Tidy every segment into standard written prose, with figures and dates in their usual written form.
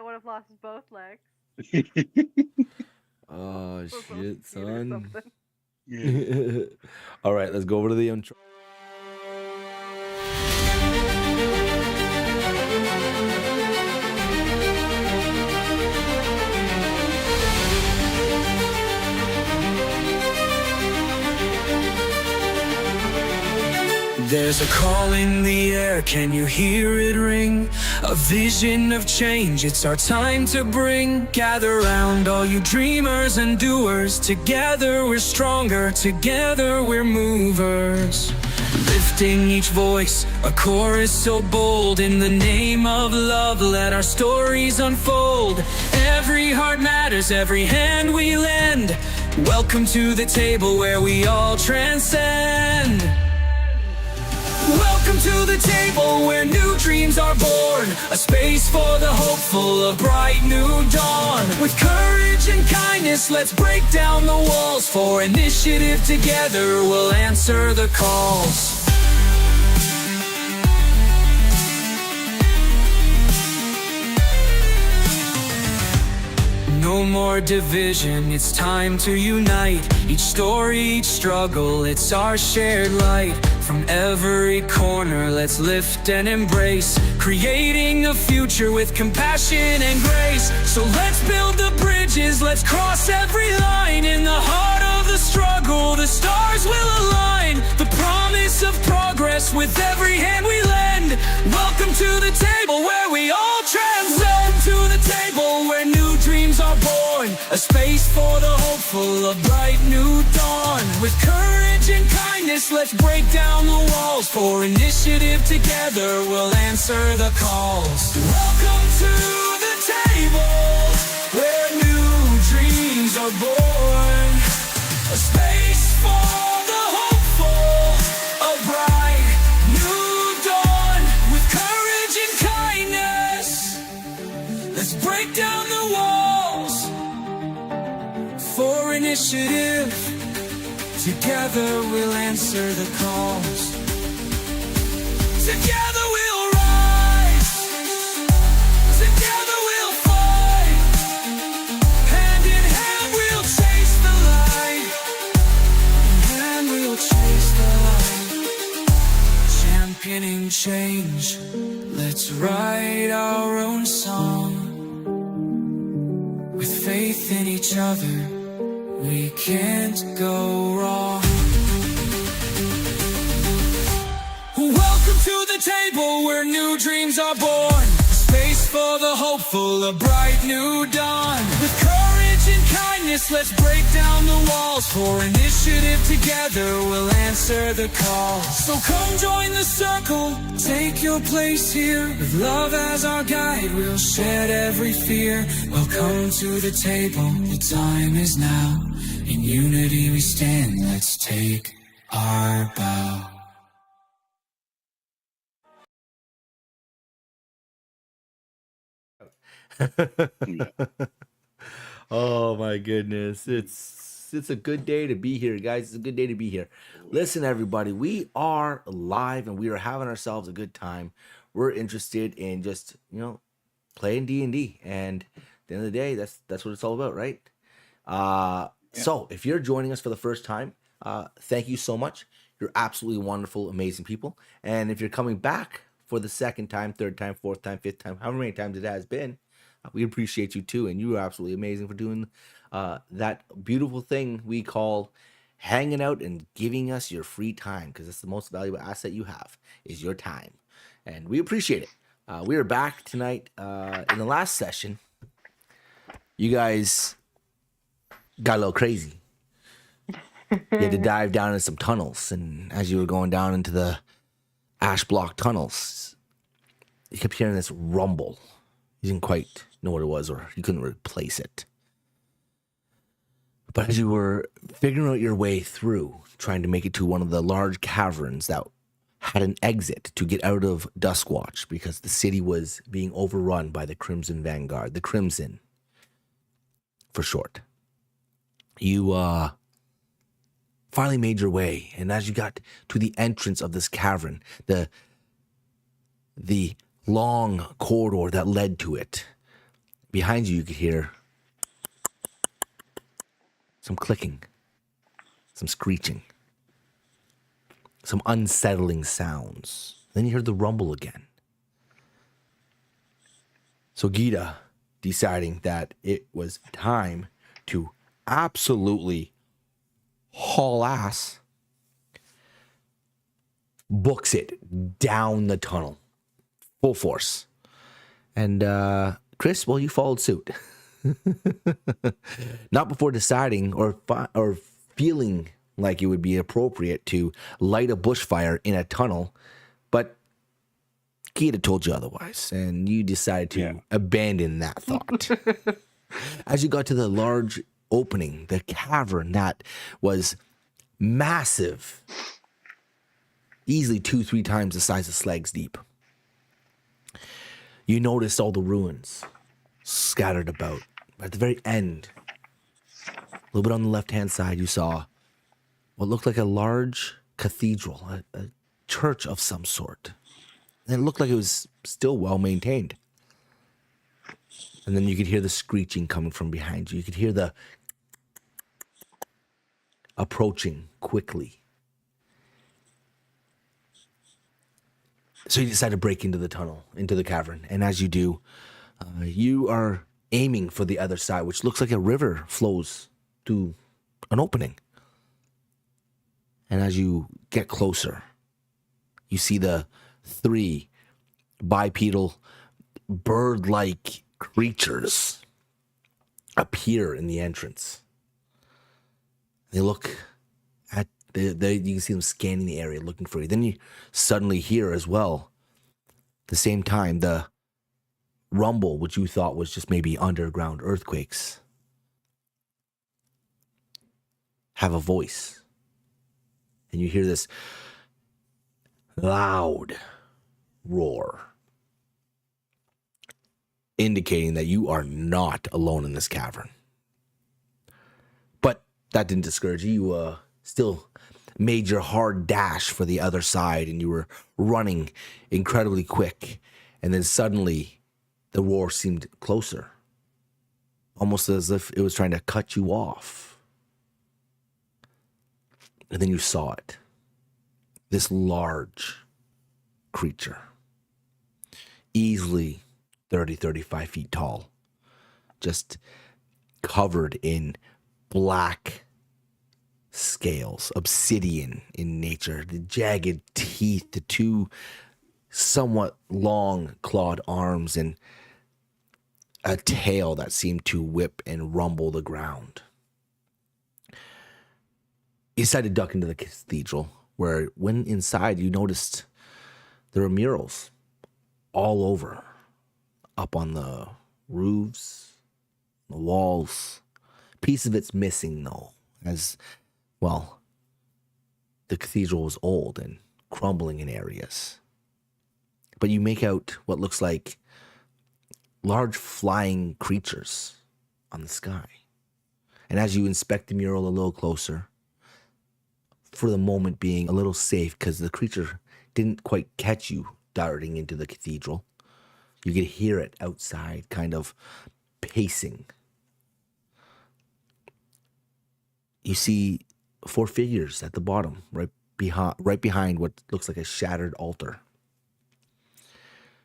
would have lost both legs. Oh, Or both shit, feet or son. something. Yeah. All right, let's go over to the intro. There's a call in the air, can you hear it ring? A vision of change, it's our time to bring. Gather round all you dreamers and doers. Together we're stronger, together we're movers. Lifting each voice, a chorus so bold. In the name of love, let our stories unfold. Every heart matters, every hand we lend. Welcome to the table where we all transcend. Welcome to the table where new dreams are born. A space for the hopeful, a bright new dawn. With courage and kindness, let's break down the walls. For initiative together, we'll answer the calls. No more division, it's time to unite. Each story, each struggle, it's our shared light. From every corner, let's lift and embrace, creating a future with compassion and grace. So let's build the bridges, let's cross every line. In the heart of the struggle, the stars will align. The promise of progress with every hand we lend. Welcome to the table where we all transcend. To the table where new dreams are born. A space for the hopeful, a bright new dawn. With courage and kindness, let's break down the walls. For initiative together, we'll answer the calls. Welcome to the table where new dreams are born. A space for the hopeful, a bright new dawn. With courage and kindness, let's break down the walls. For initiative, together we'll answer the calls. Together we'll rise. Together we'll fight. Hand in hand we'll chase the light. In hand we'll chase the light. Championing change, let's write our own song. With faith in each other, we can't go wrong. Welcome to the table where new dreams are born. Space for the hopeful, a bright new dawn. With courage and kindness, let's break down the walls. For initiative together, we'll answer the call. So come join the circle, take your place here. With love as our guide, we'll shed every fear. Welcome to the table, the time is now. In unity we stand, let's take our bow. Oh my goodness, it's a good day to be here, guys. It's a good day to be here. Listen, everybody, we are live and we are having ourselves a good time. We're interested in just playing D&D, and at the end of the day, that's what it's all about, right? So if you're joining us for the first time, thank you so much. You're absolutely wonderful, amazing people. And if you're coming back for the second time, third time, fourth time, fifth time, however many times it has been, we appreciate you too. And you are absolutely amazing for doing that beautiful thing we call hanging out and giving us your free time, because that's the most valuable asset you have, is your time. And we appreciate it. We are back tonight. In the last session, you guys got a little crazy. You had to dive down into some tunnels, and as you were going down into the ash block tunnels, you kept hearing this rumble. You didn't quite know what it was, or you couldn't replace it. But as you were figuring out your way through, trying to make it to one of the large caverns that had an exit to get out of Duskwatch, because the city was being overrun by the Crimson Vanguard, the Crimson for short. You finally made your way, and as you got to the entrance of this cavern, the long corridor that led to it, Behind you, you could hear some clicking, some screeching, some unsettling sounds. Then you heard the rumble again. So Gita, deciding that it was time to absolutely haul ass, books it down the tunnel, full force. And Chris, well, you followed suit. Not before deciding or feeling like it would be appropriate to light a bushfire in a tunnel, but Gita told you otherwise, and you decided to abandon that thought. As you got to the large opening, the cavern that was massive, easily 2-3 times the size of Slag's Deep, you noticed all the ruins scattered about. At the very end, a little bit on the left-hand side, you saw what looked like a large cathedral, a church of some sort. And it looked like it was still well maintained. And then you could hear the screeching coming from behind you. You could hear the approaching quickly. So you decide to break into the tunnel, into the cavern. And as you do, you are aiming for the other side, which looks like a river flows to an opening. And as you get closer, you see the 3 bipedal, bird-like creatures appear in the entrance. They look at you can see them scanning the area, looking for you. Then you suddenly hear as well, at the same time, the rumble, which you thought was just maybe underground earthquakes, have a voice. And you hear this loud roar, indicating that you are not alone in this cavern. But that didn't discourage you. You still made your hard dash for the other side, and you were running incredibly quick. And then suddenly, the roar seemed closer, almost as if it was trying to cut you off. And then you saw it. This large creature, easily 35 feet tall, just covered in black scales, obsidian in nature, the jagged teeth, the 2 somewhat long clawed arms, and a tail that seemed to whip and rumble the ground. You decided to duck into the cathedral, where when inside you noticed there were murals all over, up on the roofs, the walls. Piece of it's missing, though, as, well, the cathedral was old and crumbling in areas. But you make out what looks like large flying creatures on the sky. And as you inspect the mural a little closer, for the moment being a little safe because the creature didn't quite catch you darting into the cathedral, you could hear it outside kind of pacing. You see 4 figures at the bottom, right behind what looks like a shattered altar.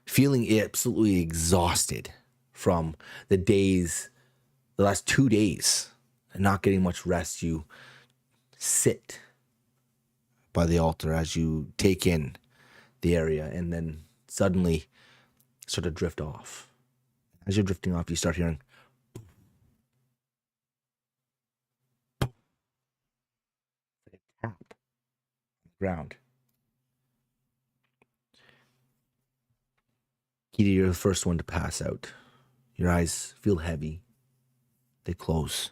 Feeling absolutely exhausted from the last 2 days, and not getting much rest, you sit by the altar as you take in the area, and then suddenly sort of drift off. As you're drifting off, you start hearing a tap on the ground. Kitty, you're the first one to pass out. Your eyes feel heavy. They close.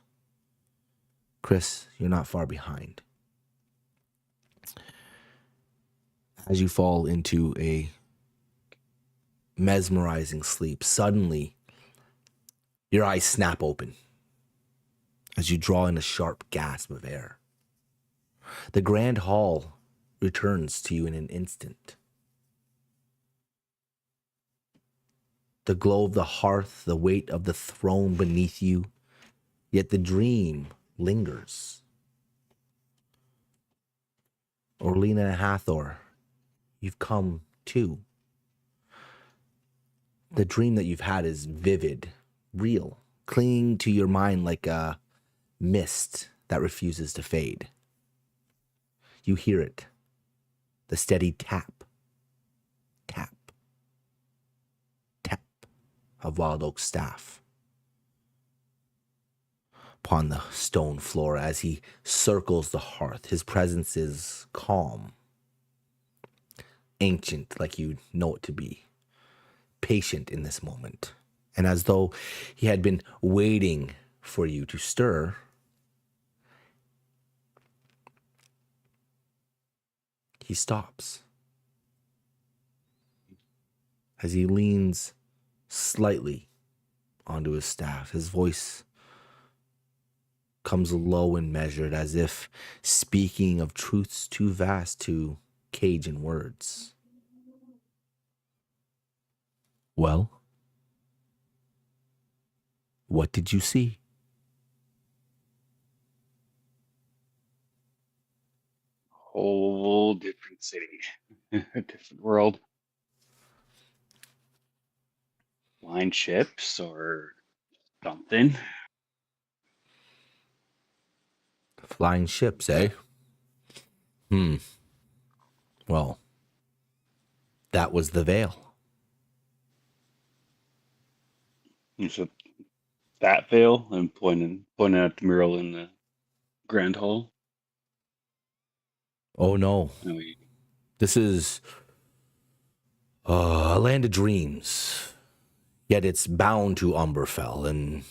Chris, you're not far behind. As you fall into a mesmerizing sleep, suddenly your eyes snap open as you draw in a sharp gasp of air. The grand hall returns to you in an instant. the glow of the hearth, the weight of the throne beneath you, yet the dream lingers. Orlena and Hathor, you've come too. The dream that you've had is vivid, real, clinging to your mind like a mist that refuses to fade. You hear it, the steady tap, tap, tap of Wild Oak's staff upon the stone floor as he circles the hearth. His presence is calm, ancient like you know it to be, patient in this moment. And as though he had been waiting for you to stir, he stops as he leans slightly onto his staff. His voice comes low and measured, as if speaking of truths too vast to cage in words. Well, what did you see? Whole different city, a different world. Flying ships or something. Flying ships, eh? Well, that was the veil. And so that veil and pointing at the mural in the grand hall. Oh no, And we, this is a land of dreams. Yet it's bound to Umberfell, and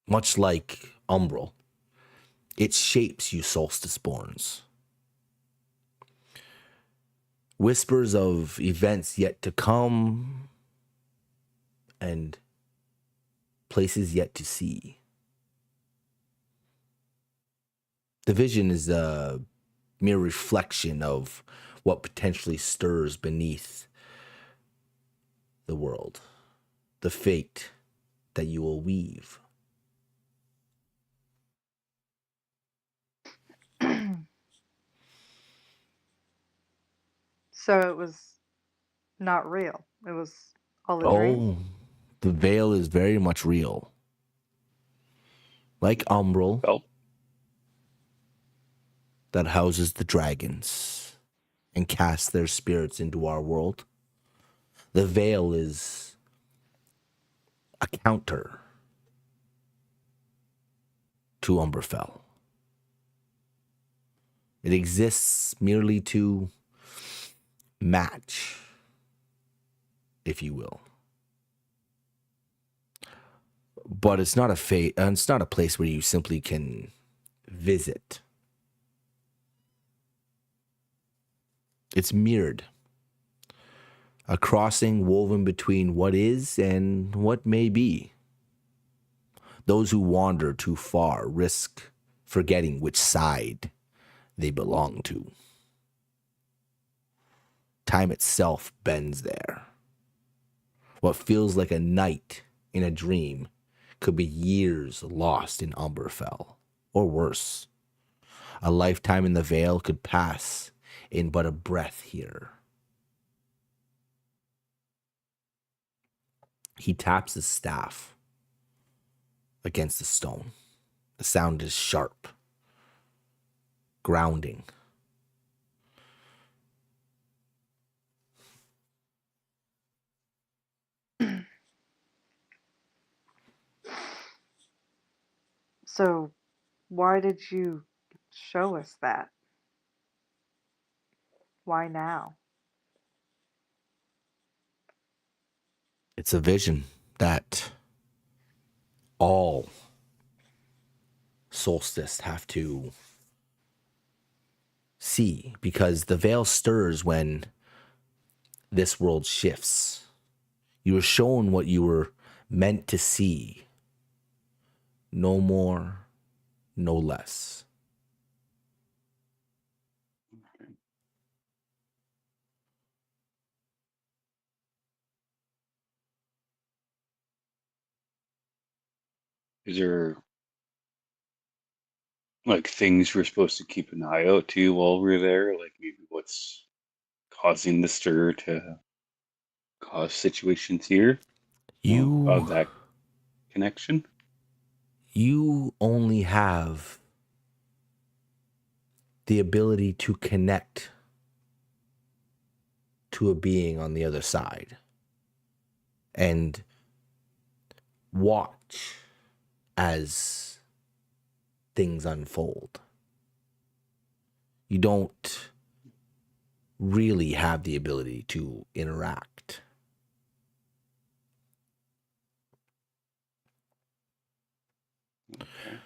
much like Umbral, it shapes you solstice-borns. Whispers of events yet to come, and places yet to see. The vision is a mere reflection of what potentially stirs beneath the world, the fate that you will weave. So it was not real. It was all a Oh, dream. the veil is very much real. Like Umbral, well, that houses the dragons and casts their spirits into our world. The veil is a counter to Umberfell. It exists merely to match, if you will. But it's not it's not a place where you simply can visit. It's mirrored. A crossing woven between what is and what may be. Those who wander too far risk forgetting which side they belong to. Time itself bends there. What feels like a night in a dream could be years lost in Umberfell, or worse. A lifetime in the Vale could pass in but a breath here. He taps his staff against the stone. The sound is sharp, grounding. So why did you show us that? Why now? It's a vision that all solstice have to see, because the veil stirs when this world shifts. You were shown what you were meant to see. No more, no less. Is there like things we're supposed to keep an eye out to while we're there? Like maybe what's causing the stir to cause situations here? Well, You of that connection? you only have the ability to connect to a being on the other side and watch as things unfold. You don't really have the ability to interact. Okay.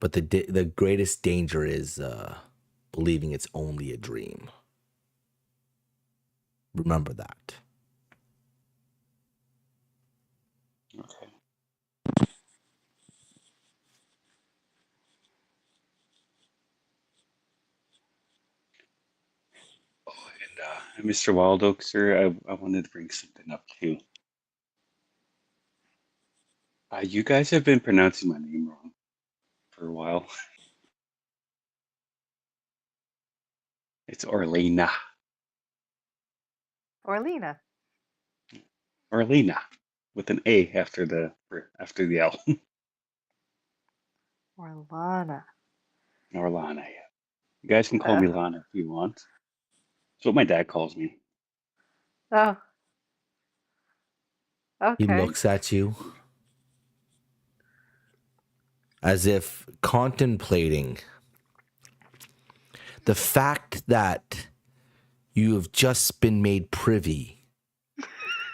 But the greatest danger is believing it's only a dream. Remember that. Okay. Oh, and Mr. Wild Oak, sir, I wanted to bring something up too. You guys have been pronouncing my name wrong for a while. It's Orlena. Orlena. Orlena, with an A after the L. Orlana. Or Lana, yeah. You guys can call Oh. me Lana if you want. That's what my dad calls me. Oh. He Okay. looks at you as if contemplating the fact that you have just been made privy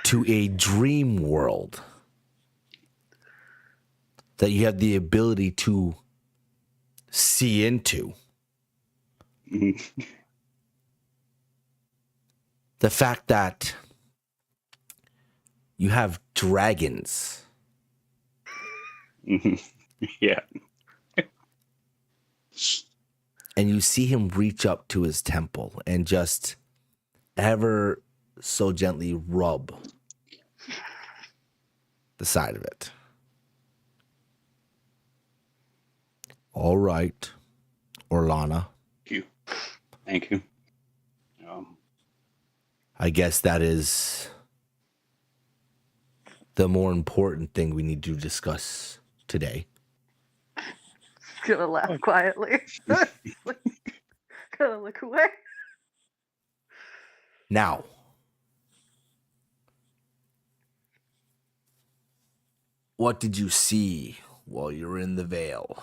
to a dream world that you have the ability to see into. Mhm. The fact that you have dragons. Mhm. Yeah. And you see him reach up to his temple and just ever so gently rub the side of it. All right, Orlana. Thank you. Thank you. I guess that is the more important thing we need to discuss today. Gonna laugh quietly. Gonna look away. Now, what did you see while you were in the Vale?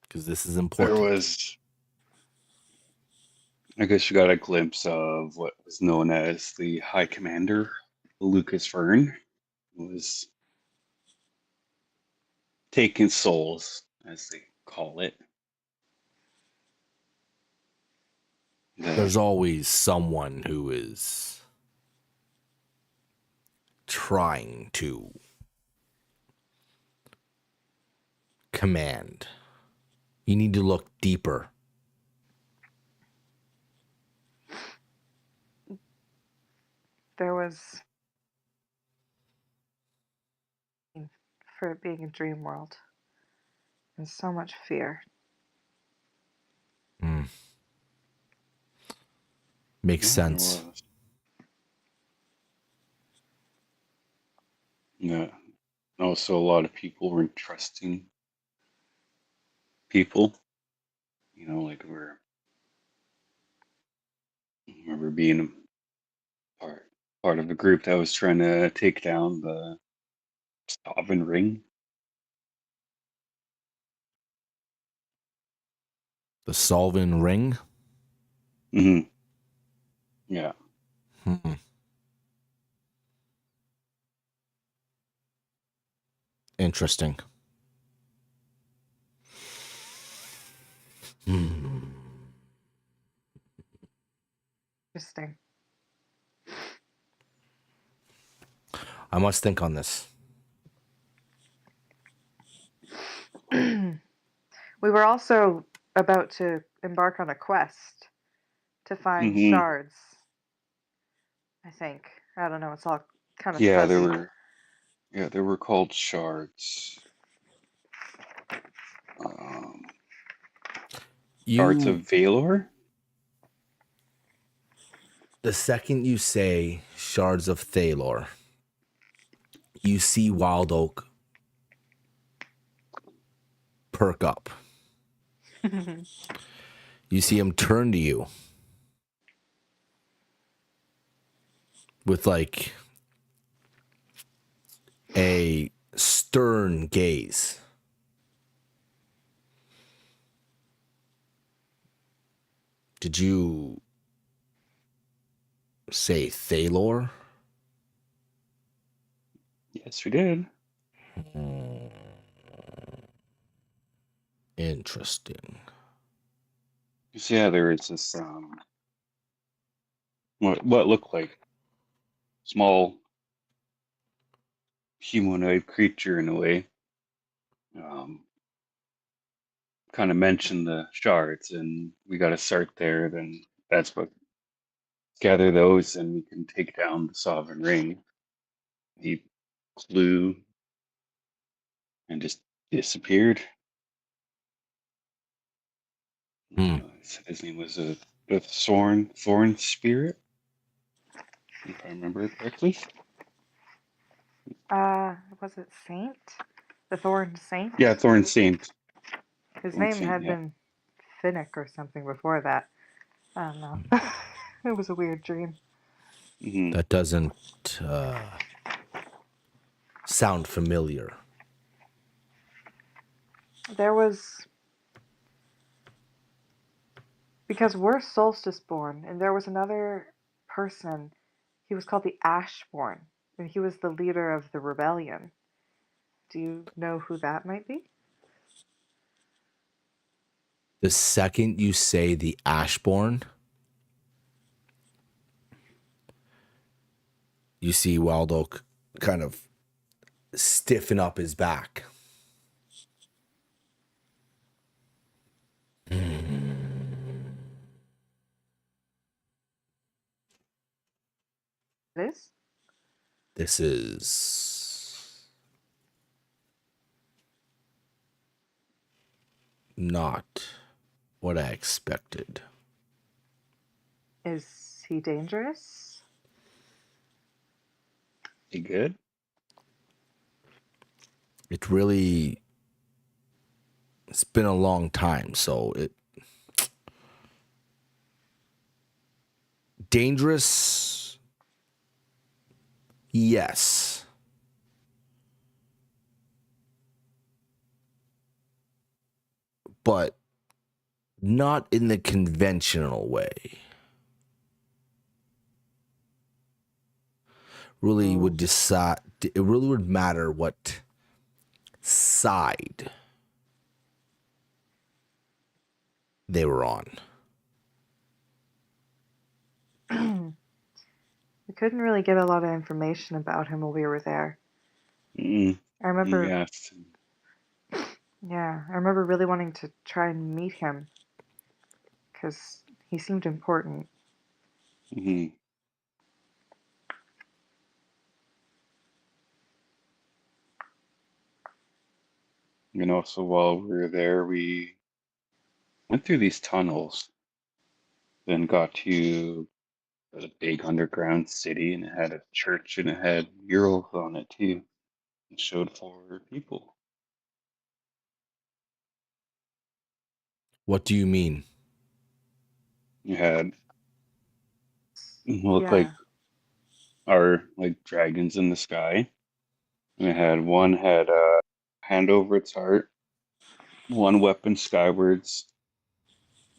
Because this is There important. was, I guess you got a glimpse of what was known as the High Commander, Lucas Verne, who was taking souls, as they call it. There's always someone who is trying to command. You need to look deeper. There was, for it being a dream world, and so much fear. Makes Yeah, there sense. was. Yeah. Also, a lot of people weren't trusting people. You know, like I remember being a part of a group that was trying to take down the Sovereign Ring. The Solvin Ring? Hmm. Yeah. Interesting. Interesting. I must think on this. We were also about to embark on a quest to find Hmm. shards. I think. I don't know. It's all kind of Yeah, fuzzy. they were called shards. Um, Shards of You, Valor? the second you say shards of Thalor, you see Wild Oak perk up. You see him turn to you with like a stern gaze. Did you say Thalor? Yes, we did. Interesting. So yeah, there is this what looked like small humanoid creature in a way. Um, Kind of mentioned the shards, and we got to start there. Then that's what gather those, and we can take down the sovereign ring. He flew and just disappeared. Hmm. His name was the Thorn Spirit, if I remember correctly. Was it Saint? The Thorn Saint? Yeah, Thorn Saint. His Thorn name Saint. had Yeah. been Finnick or something before that. I don't know. It was a weird dream. Hmm. That doesn't sound familiar. There was, because we're solstice born, and there was another person. He was called the Ashborn, and he was the leader of the rebellion. Do you know who that might be? The second you say the Ashborn, you see Wild Oak kind of stiffen up his back. It is? This is not what I expected. Is he dangerous? He good? It really, it's been a long time, so it dangerous. Yes. But not in the conventional way. Really would decide, it really would matter what side they were on. We couldn't really get a lot of information about him while we were there. Mm. I remember, Yes. yeah, I remember really wanting to try and meet him because he seemed important. Hmm. And also, while we were there, we went through these tunnels, then got to a big underground city, and it had a church, and it had murals on it too. It showed 4 people. What do you mean? It had looked like Yeah. our like dragons in the sky, and it had one had a hand over its heart, one weapon skywards,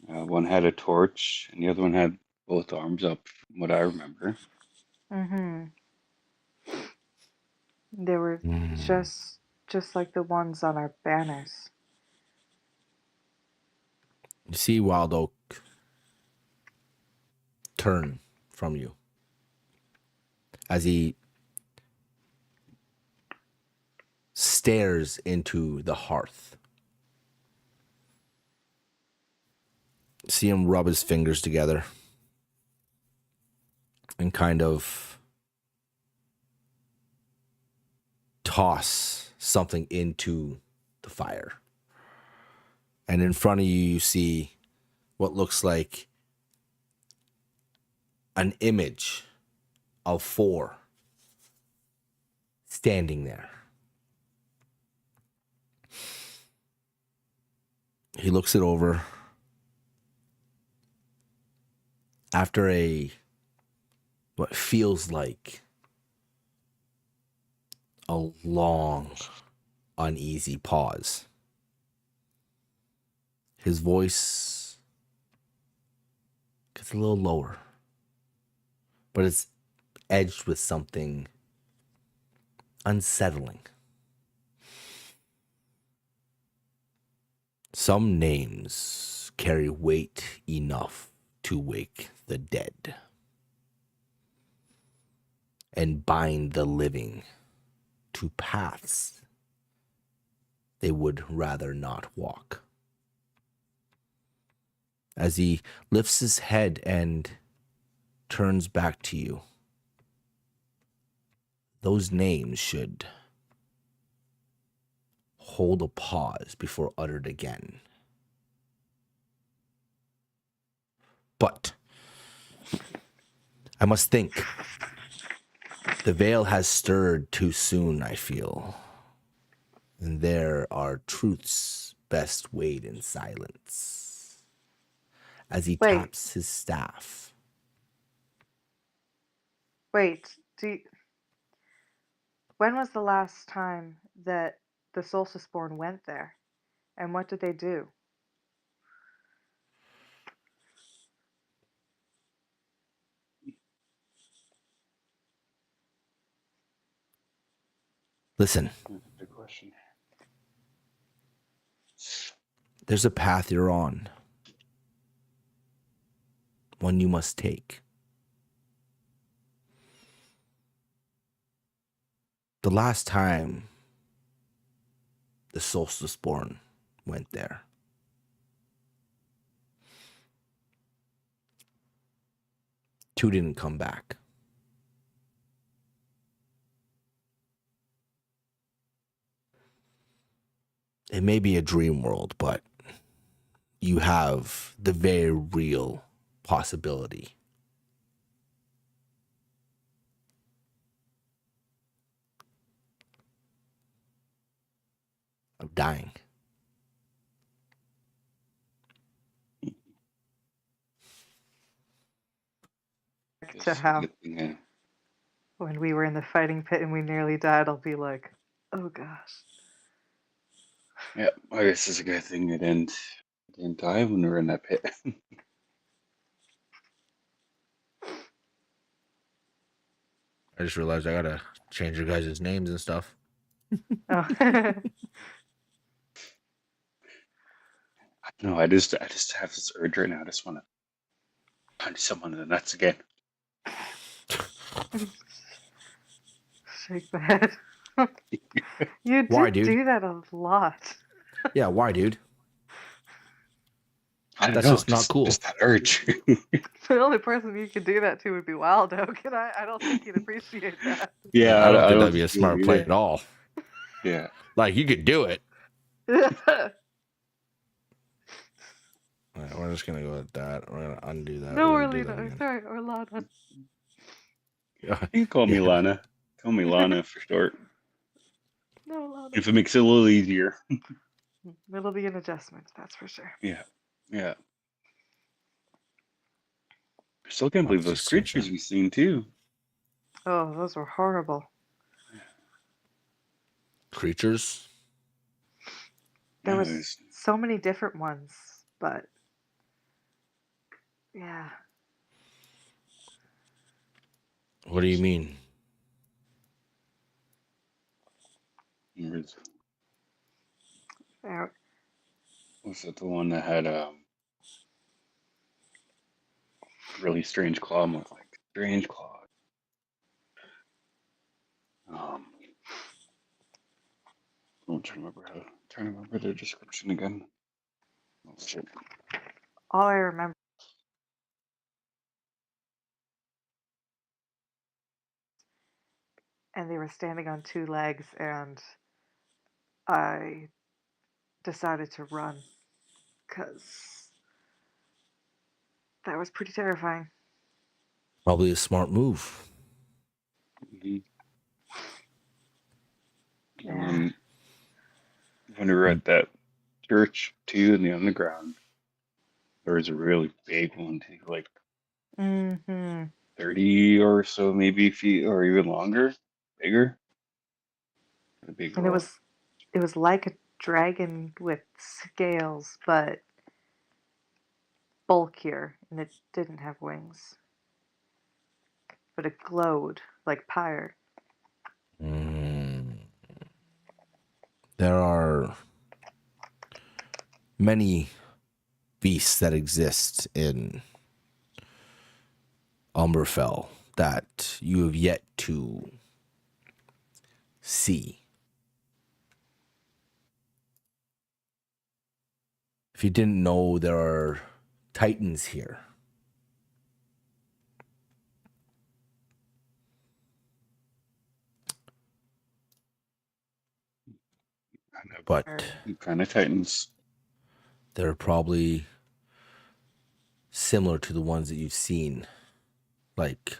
one had a torch, and the other one had both arms up, from what I remember. Mm-hmm. They were Mm. just like the ones on our banners. You see Wild Oak turn from you as he stares into the hearth. See him rub his fingers together and kind of toss something into the fire. And in front of you, you see what looks like an image of 4 standing there. He looks it over. After what feels like a long, uneasy pause, his voice gets a little lower, but it's edged with something unsettling. Some names carry weight enough to wake the dead and bind the living to paths they would rather not walk. As he lifts his head and turns back to you, those names should hold a pause before uttered again. But I must think. The veil has stirred too soon, I feel. And there are truths best weighed in silence. As he Wait. taps his staff. Wait, when was the last time that the Solsticeborn went there? And what did they do? Listen, That's a good question. there's a path you're on. One you must take. The last time the Solsticeborn went there, two didn't come back. It may be a dream world, but you have the very real possibility of dying. To how when we were in the fighting pit and we nearly died, I'll be like, oh gosh. Yeah, I guess it's a good thing it didn't die when we were in that pit. I just realized I gotta change your guys' names and stuff. Oh. No, I just have this urge right now. I just want to punch someone in the nuts again. Shake the head. You Why, did dude? do that a lot. Yeah, why, dude? I don't That's know, just not cool. Just that urge. The only person you could do that to would be Wild Oak, and I don't think he'd appreciate that. I don't think that'd be a he smart would play either. at all. Yeah. Like, you could do it. All right, we're just gonna go with that. We're gonna undo that. No, We're gonna do that Orlina. again. Sorry, Orlana. You can call me Yeah. Lana. Call me Lana for short. No, Lana. If it makes it a little easier. It'll be an adjustment, that's for sure. Yeah. I still can't believe those just switch creatures up. we've seen too. Oh, those were horrible. Creatures? There Yeah, was so many different ones, but yeah. What do you mean? Was There- it the one that had really strange claw, like strange claw? I'm trying to remember their description again. Oh, shit. All I remember and they were standing on two legs, and I decided to run because that was pretty terrifying. Probably a smart move. Mhm. Yeah. And when we were at that church too in the underground, there was a really big one too, like Mm-hmm. 30 or so maybe feet or even longer, bigger. A big And it rock. was like a dragon with scales, but bulkier, and it didn't have wings, but it glowed like fire. Mm. There are many beasts that exist in Umberfell that you have yet to see. If you didn't know, there are titans here. But Kind of titans. they're probably similar to the ones that you've seen. Like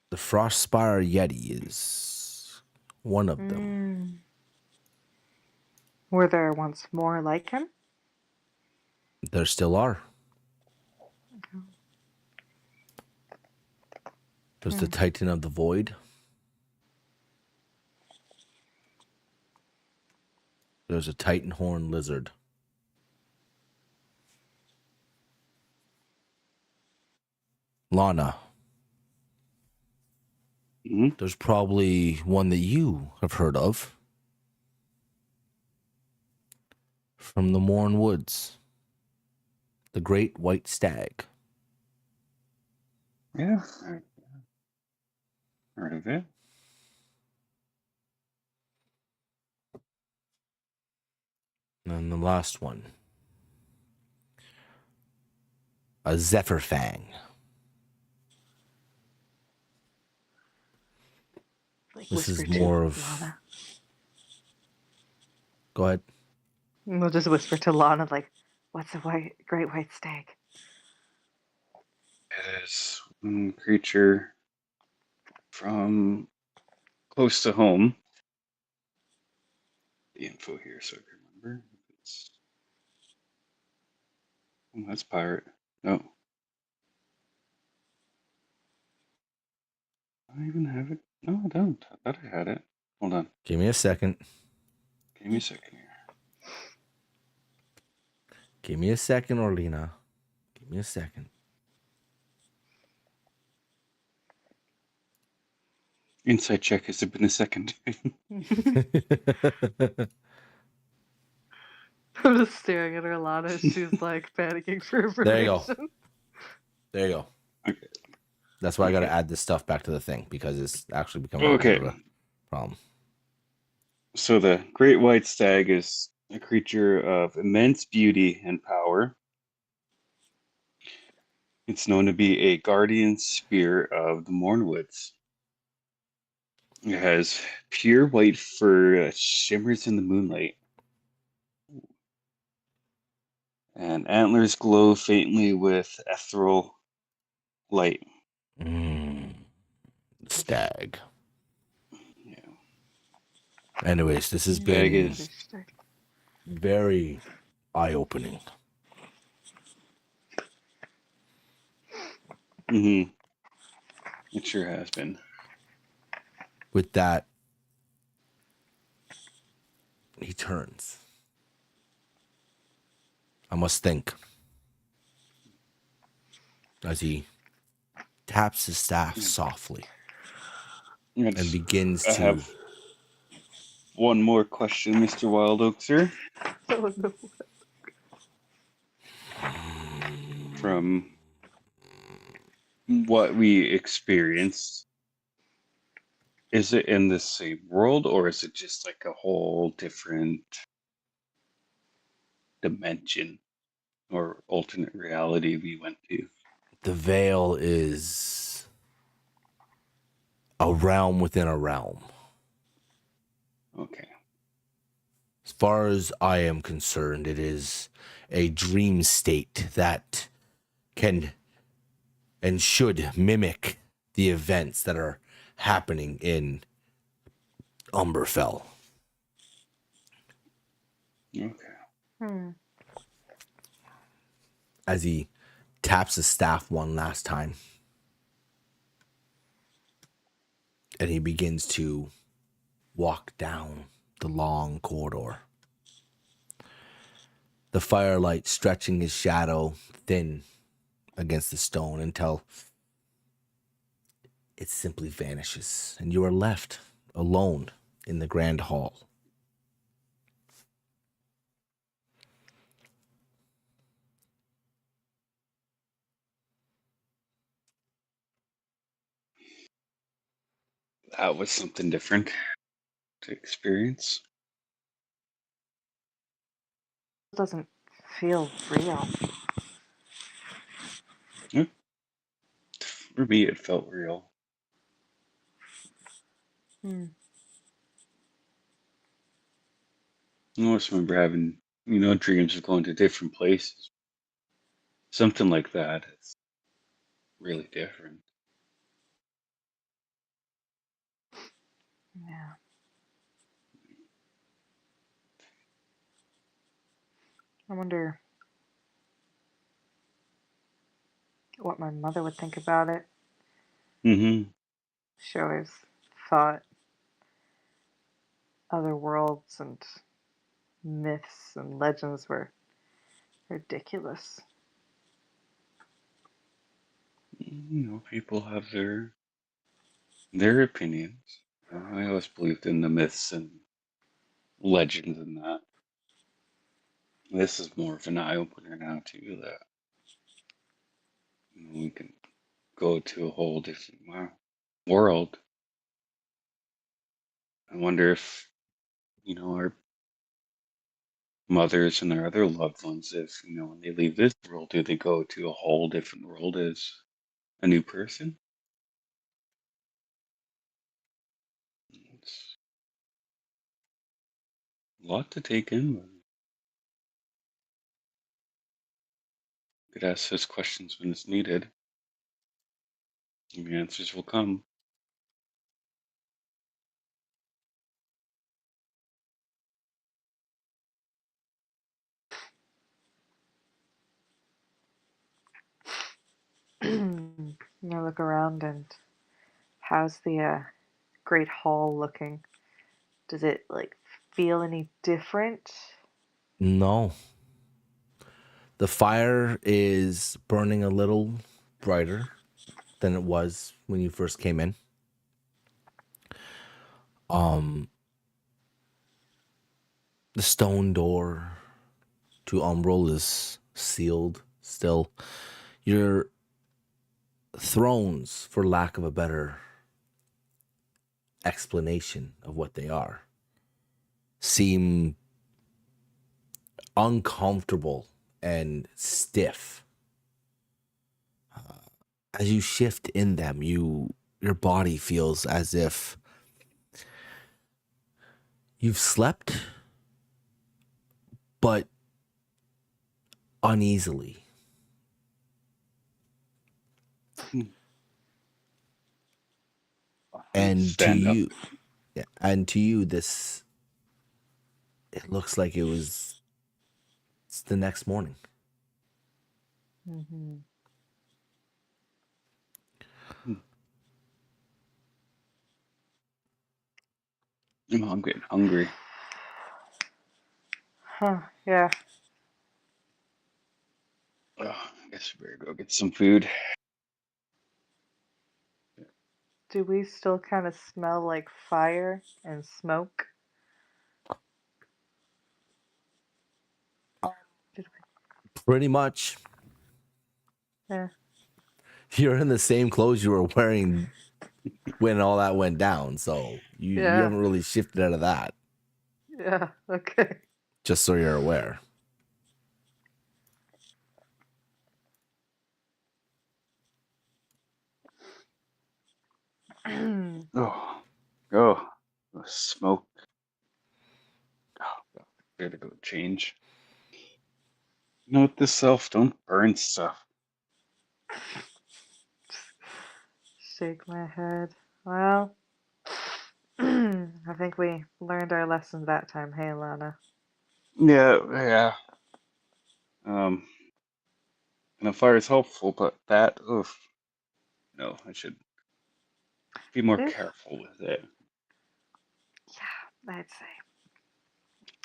the Frostspire Yeti is one of them. Were there once more like him? There still are. There's the Titan of the Void. There's a Titan horn lizard. Lana. Mm-hmm. There's probably one that you have heard of. From the Morn Woods. The Great White Stag. Yeah, I heard of it. And the last one. A Zephyr Fang. Like This is whisper more to of... Lana. Go ahead. We'll just whisper to Lana, like, what's a great white stag? It is one creature from close to home. The info here so I can remember. It's... Oh, that's pirate. No. I don't even have it. No, I don't. I thought I had it. Hold on. Give me a second. Give me a second here. Give me a second, Orlina. Give me a second. Inside check. Has it been a second? I'm just staring at her, Lana. She's like panicking for information. There you go. There you go. Okay. That's why I got to add this stuff back to the thing because it's actually becoming a bit of a problem. So the great white stag is a creature of immense beauty and power. It's known to be a guardian spirit of the Mornwoods. It has pure white fur that shimmers in the moonlight. And antlers glow faintly with ethereal light. Stag. Yeah. Anyways, this has been Stag is very eye-opening. Mm-hmm. It sure has been. With that, he turns. I must think. As he taps his staff softly and begins to... I have one more question, Mr. Wild Oak, sir. Oh, no. From what we experienced, is it in the same world or is it just like a whole different dimension or alternate reality we went to? the veil is a realm within a realm. Okay. As far as I am concerned, it is a dream state that can and should mimic the events that are happening in Umberfell. Okay. Hmm. As he taps his staff one last time. And he begins to walk down the long corridor. The firelight stretching his shadow thin against the stone until it simply vanishes, and you are left alone in the grand hall. That was something different to experience. It doesn't feel real. For me, it felt real. Hmm. I always remember having, dreams of going to different places. Something like that. It's really different. Yeah. I wonder what my mother would think about it. Mm-hmm. She always thought other worlds and myths and legends were ridiculous. People have their opinions. I always believed in the myths and legends and that. This is more of an eye opener now too. That we can go to a whole different world. I wonder if our mothers and our other loved ones, if when they leave this world, do they go to a whole different world as a new person? It's a lot to take in. But you could ask those questions when it's needed, and the answers will come. Look around and how's the Great Hall looking? Does it feel any different? No. The fire is burning a little brighter than it was when you first came in. The stone door to Umbral is sealed still. Your thrones, for lack of a better explanation of what they are, seem uncomfortable and stiff. As you shift in them, your body feels as if you've slept, but uneasily. And to Stand up. you, yeah, and to you, it looks like it's the next morning. Mm-hmm. I'm getting hungry. Huh, yeah. Oh, I guess we better go get some food. Do we still kind of smell like fire and smoke? Did Pretty much. we? Yeah. You're in the same clothes you were wearing when all that went down, so you Yeah. haven't really shifted out of that. Yeah. Okay. Just so you're aware. Oh, oh, the smoke. Oh, gotta go change. Note to self, don't burn stuff. Shake my head. Well, I think we learned our lesson that time. Hey, Lana. Yeah, yeah. And a fire is helpful, but that, oof. No, I should be more This, careful with it. yeah, I'd say.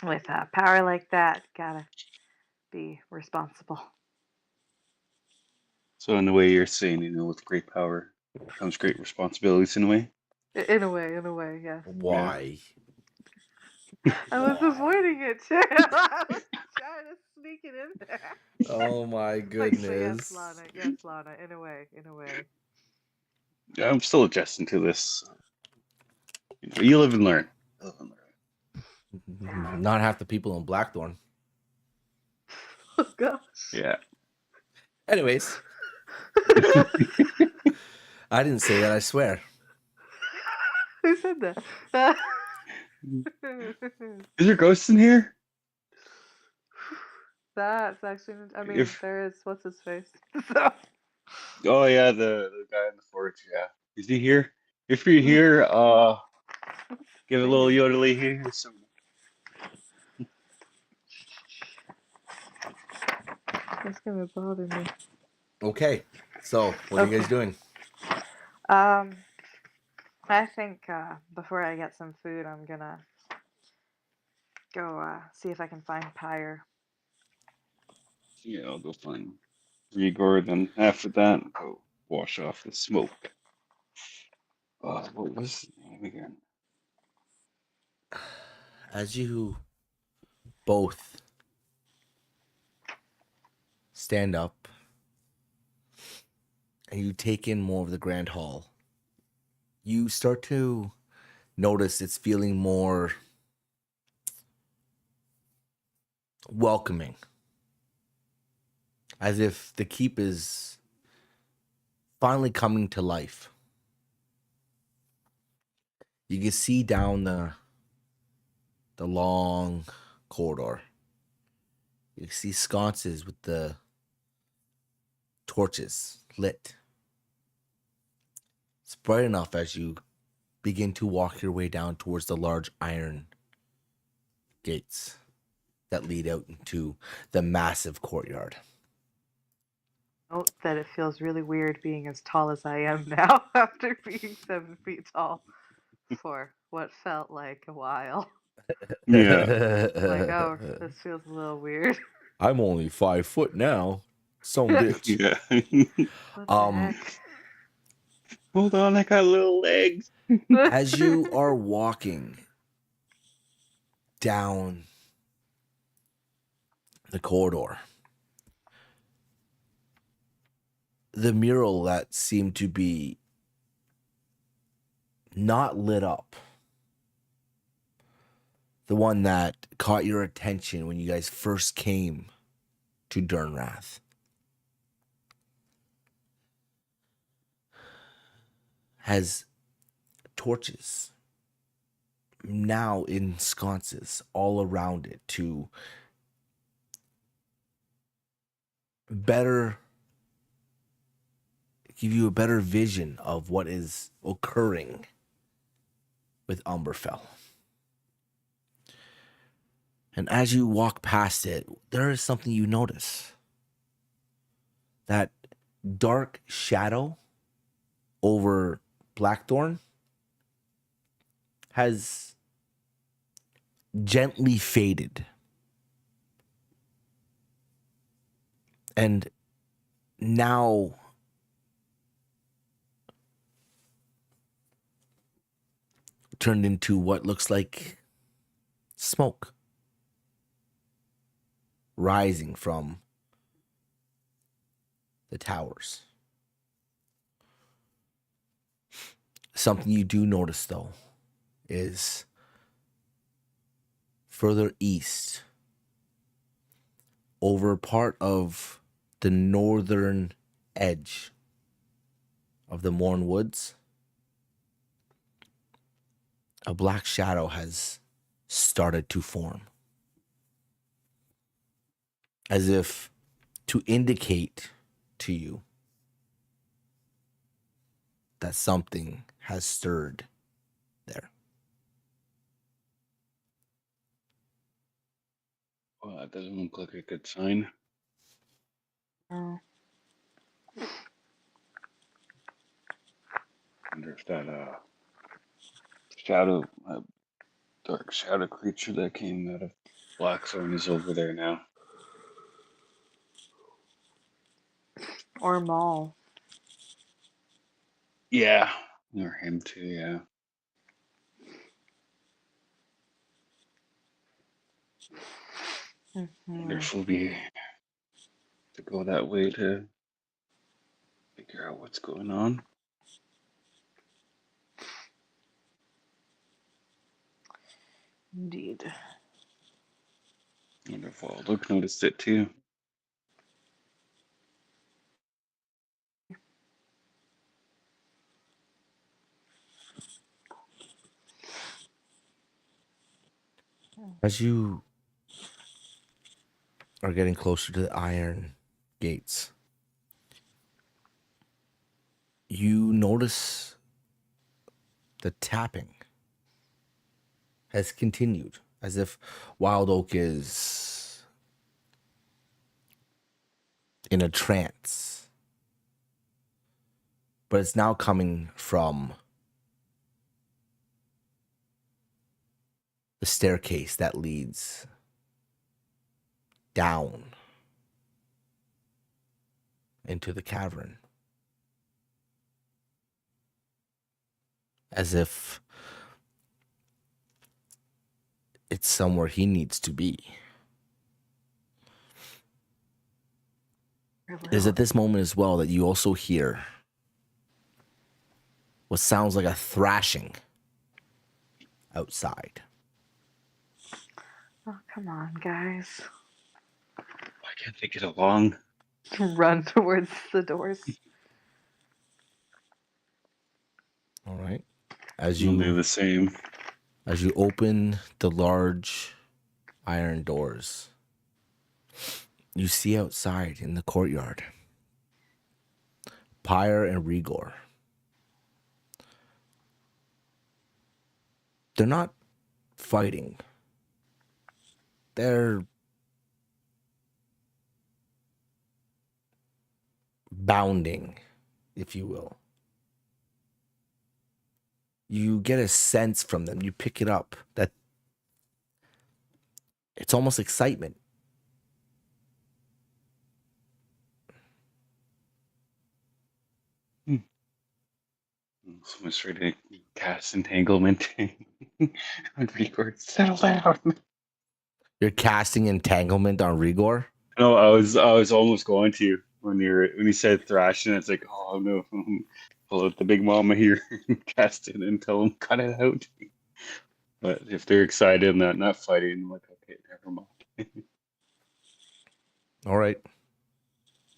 With power like that, gotta be responsible. So in a way you're saying, with great power comes great responsibilities in a way. In a way, yes. Yeah. Why? I was Why? avoiding it too. I was trying to sneak it in there. Oh my But yes, goodness. Lana. Yes, Lana. In a way. In a way. I'm still adjusting to this. You live and learn. You live and learn. Not half the people in Blackthorn. Oh gosh. Yeah. Anyways, I didn't say that, I swear. Who said that? Is there ghosts in here? That's actually. I mean, If there is. What's his face? So. Oh yeah, the guy in the forge, yeah. Is he here? If you're here, give a little yodely here. Some... That's gonna bother me. Okay, so what are you guys doing? I think before I get some food, I'm gonna go see if I can find Pyre. Yeah, I'll go find Rigor, then after that, go wash off the smoke. What was his name again? As you both stand up and you take in more of the grand hall, you start to notice it's feeling more welcoming, as if the keep is finally coming to life. You can see down the long corridor. You can see sconces with the torches lit. It's bright enough as you begin to walk your way down towards the large iron gates that lead out into the massive courtyard. Note that it feels really weird being as tall as I am now after being 7 feet tall for what felt like a while. Yeah. Like, oh, this feels a little weird. I'm only 5 foot now. Some bitch. Yeah. What the heck? Hold on, I got little legs. As you are walking down the corridor, the mural that seemed to be not lit up, the one that caught your attention when you guys first came to Durnrath, has torches now in sconces all around it to better give you a better vision of what is occurring with Umberfell. And as you walk past it, there is something you notice. That dark shadow over Blackthorn has gently faded. And now turned into what looks like smoke rising from the towers. Something you do notice, though, is further east, over part of the northern edge of the Morn Woods, a black shadow has started to form, as if to indicate to you that something has stirred there. Well, that doesn't look like a good sign. Oh, Wonder if that shadow, dark shadow creature that came out of Blackthorn is over there now. or Maul. Yeah, or him too. Yeah. Wonder Mhm. if we'll be to go that way to figure out what's going on. Indeed. Wonder if Luke noticed it too. As you are getting closer to the iron gates, you notice the tapping has continued, as if Wild Oak is in a trance. But it's now coming from the staircase that leads down into the cavern. As if it's somewhere he needs to be. It is at this moment as well that you also hear what sounds like a thrashing outside. Oh, come on, guys. Why can't they get along? Run towards the doors. All right. As We'll do you the same. open the large iron doors, you see outside in the courtyard Pyre and Rigor. They're not fighting. They're bounding, if you will. You get a sense from them. You pick it up that it's almost excitement. Someone's trying to cast entanglement. And record, settle down. You're casting entanglement on Rigor. No, I was almost going to when you said thrashing. It's like, oh no, pull out the big mama here, and cast it, and tell them cut it out. But if they're excited and not fighting, I'm like, okay, never mind. All right.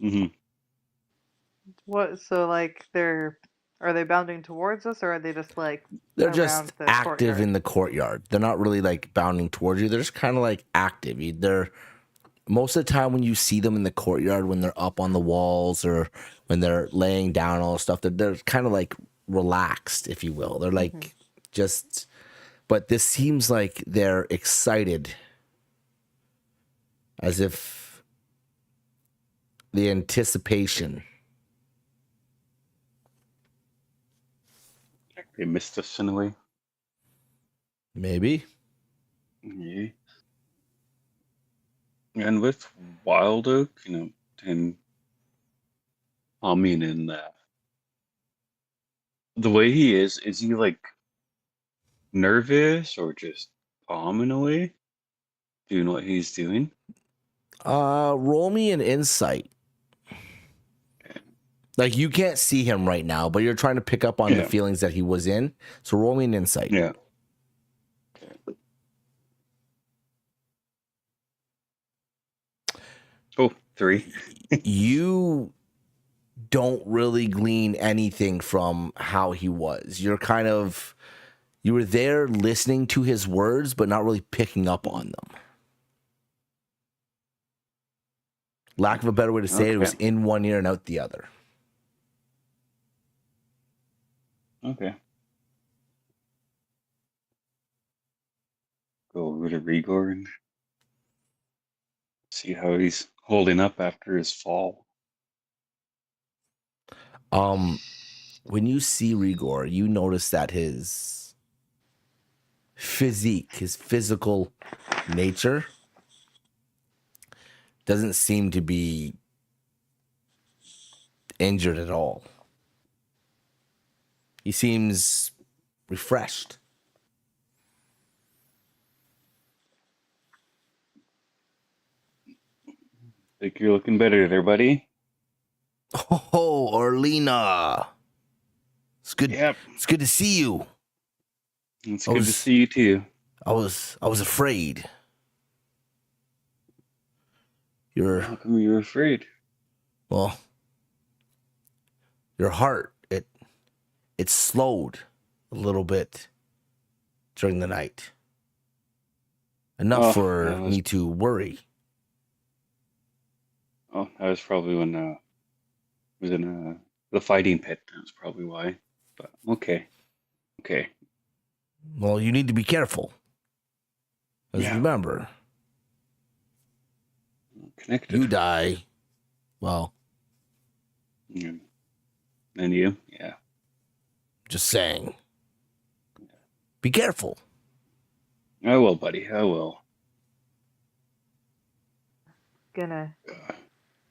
Mm-hmm. What? So, like, are they bounding towards us, or are they just like They're around just the active courtyard? in the courtyard. They're not really like bounding towards you. They're just kind of like active. They're most of the time when you see them in the courtyard, when they're up on the walls or when they're laying down all this stuff, they're kind of like relaxed, if you will. They're like just, but this seems like they're excited, as if the anticipation. They missed us in a way. Maybe. Yeah. And with Wild Oak, and in that, the way he is he like nervous or just calm in a way, doing what he's doing? Roll me an insight. Like, you can't see him right now, but you're trying to pick up on the feelings that he was in. So roll me an insight. Yeah. Oh, 3. You don't really glean anything from how he was. You're kind of You were there listening to his words, but not really picking up on them. Lack of a better way to say it, it was in one ear and out the other. Okay. Go over to Rigor and see how he's holding up after his fall. When you see Rigor, you notice that his physique, his physical nature, doesn't seem to be injured at all. He seems refreshed. Think you're looking better there, buddy. Oh, Orlina. It's good. Yep. It's good to see you. It's good to see you too. I was afraid. How come you're afraid? Well, your heart, it slowed a little bit during the night. Enough for me to worry. Oh, that was probably when it was in the fighting pit. That's probably why. But okay. Well, you need to be careful. Remember, connected. You die. Well. And you? Yeah. Just saying. Be careful. I will, buddy. I will. Gonna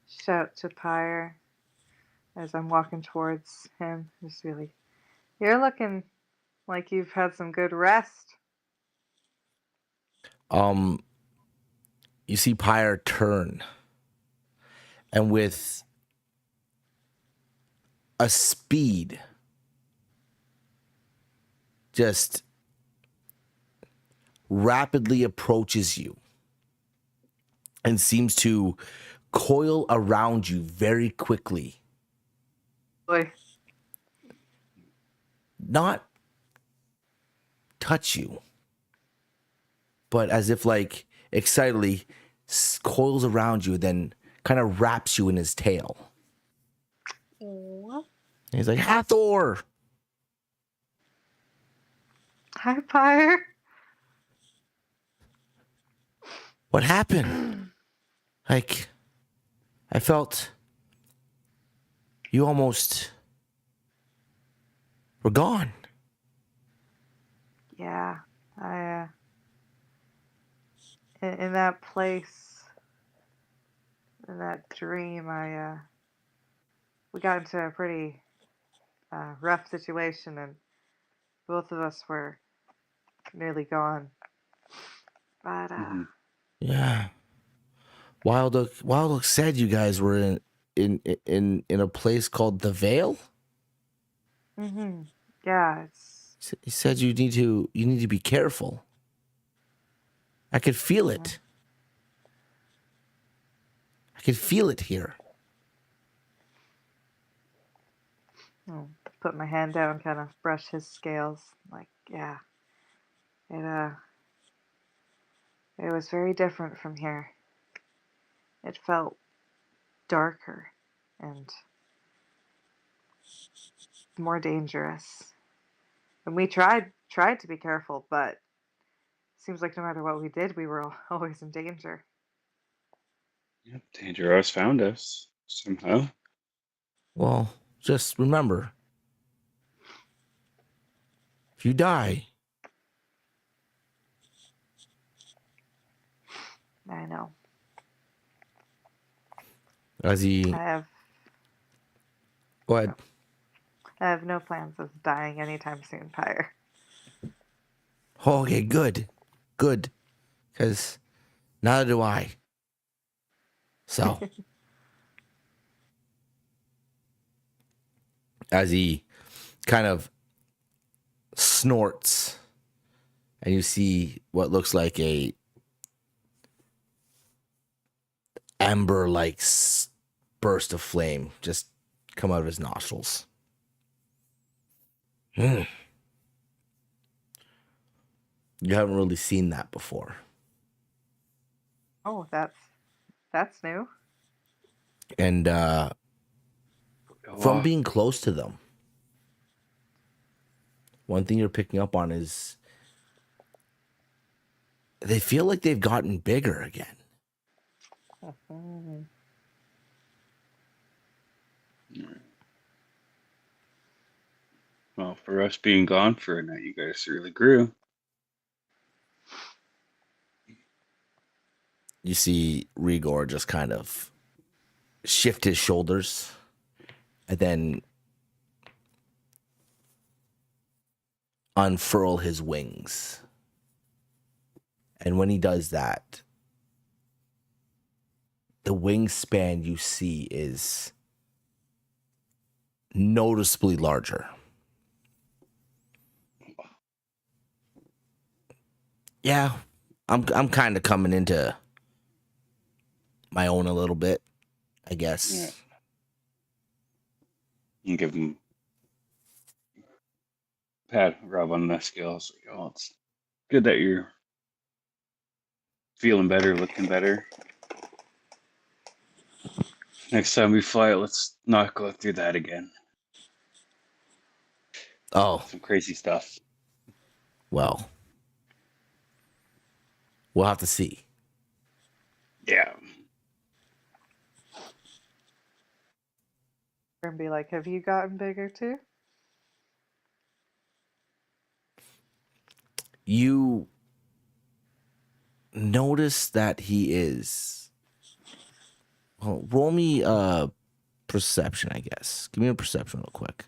shout to Pyre as I'm walking towards him. Just really, you're looking like you've had some good rest. You see Pyre turn, and with a speed just rapidly approaches you and seems to coil around you very quickly. Boy. Not touch you, but as if like excitedly coils around you, then kind of wraps you in his tail. What? And he's like, Hathor! Hi, Pyre. What happened? Like, I felt you almost were gone. Yeah, I in that place, in that dream, we got into a pretty rough situation, and both of us were nearly gone. But yeah, Wild Oak said you guys were in a place called the Vale. Yeah, He said you need to be careful. I could feel it. I could feel it here. I'll put my hand down, kind of brush his scales. Like, yeah, it was very different from here. It felt darker and more dangerous. And we tried to be careful, but it seems like no matter what we did, we were always in danger. Yep, danger always found us somehow. Well, just remember, if you die, I know. as he Go ahead. I have no plans of dying anytime soon, Pyre. Okay, good, because neither do I. So, as he kind of snorts, and you see what looks like a amber-like burst of flame just come out of his nostrils. You haven't really seen that before. Oh, that's new. And Go from off. being close to them, one thing you're picking up on is they feel like they've gotten bigger again. Mhm. Well, for us being gone for a night, you guys really grew. You see Rigor just kind of shift his shoulders and then unfurl his wings. And when he does that, the wingspan you see is noticeably larger. Yeah, I'm kind of coming into my own a little bit, I guess. Yeah. You give him pat rub on the skills. Like, oh, it's good that you're feeling better, looking better. Next time we fly, let's not go through that again. Oh, Some crazy stuff. well, we'll have to see. Yeah. And be like, have you gotten bigger too? You notice that he is. Well, roll me perception, I guess. Give me a perception real quick.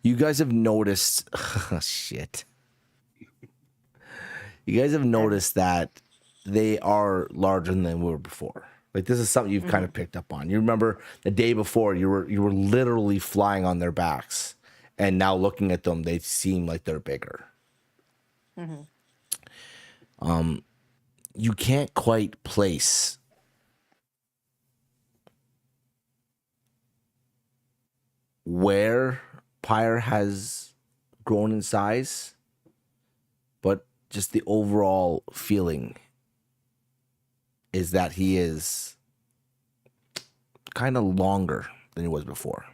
You guys have noticed. Oh, shit. You guys have noticed that they are larger than they were before. Like, this is something you've kind of picked up on. You remember the day before you were literally flying on their backs, and now looking at them, they seem like they're bigger. You can't quite place where Pyre has grown in size, but just the overall feeling is that he is kind of longer than he was before.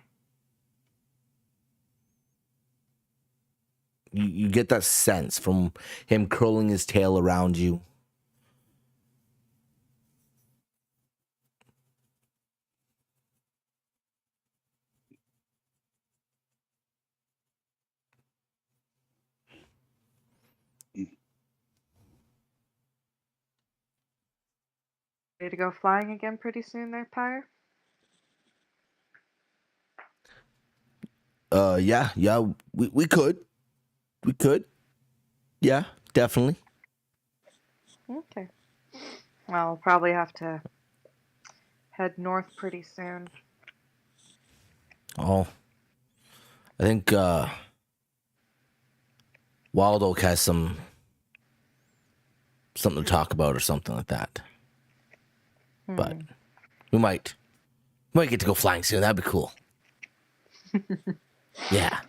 You get that sense from him curling his tail around you. Ready to go flying again pretty soon there, Pyre? Yeah, we could. We could. Yeah, definitely. Okay. Well, we'll probably have to head north pretty soon. Oh, I think Wild Oak has something to talk about or something like that. But we might get to go flying soon. That'd be cool. Yeah.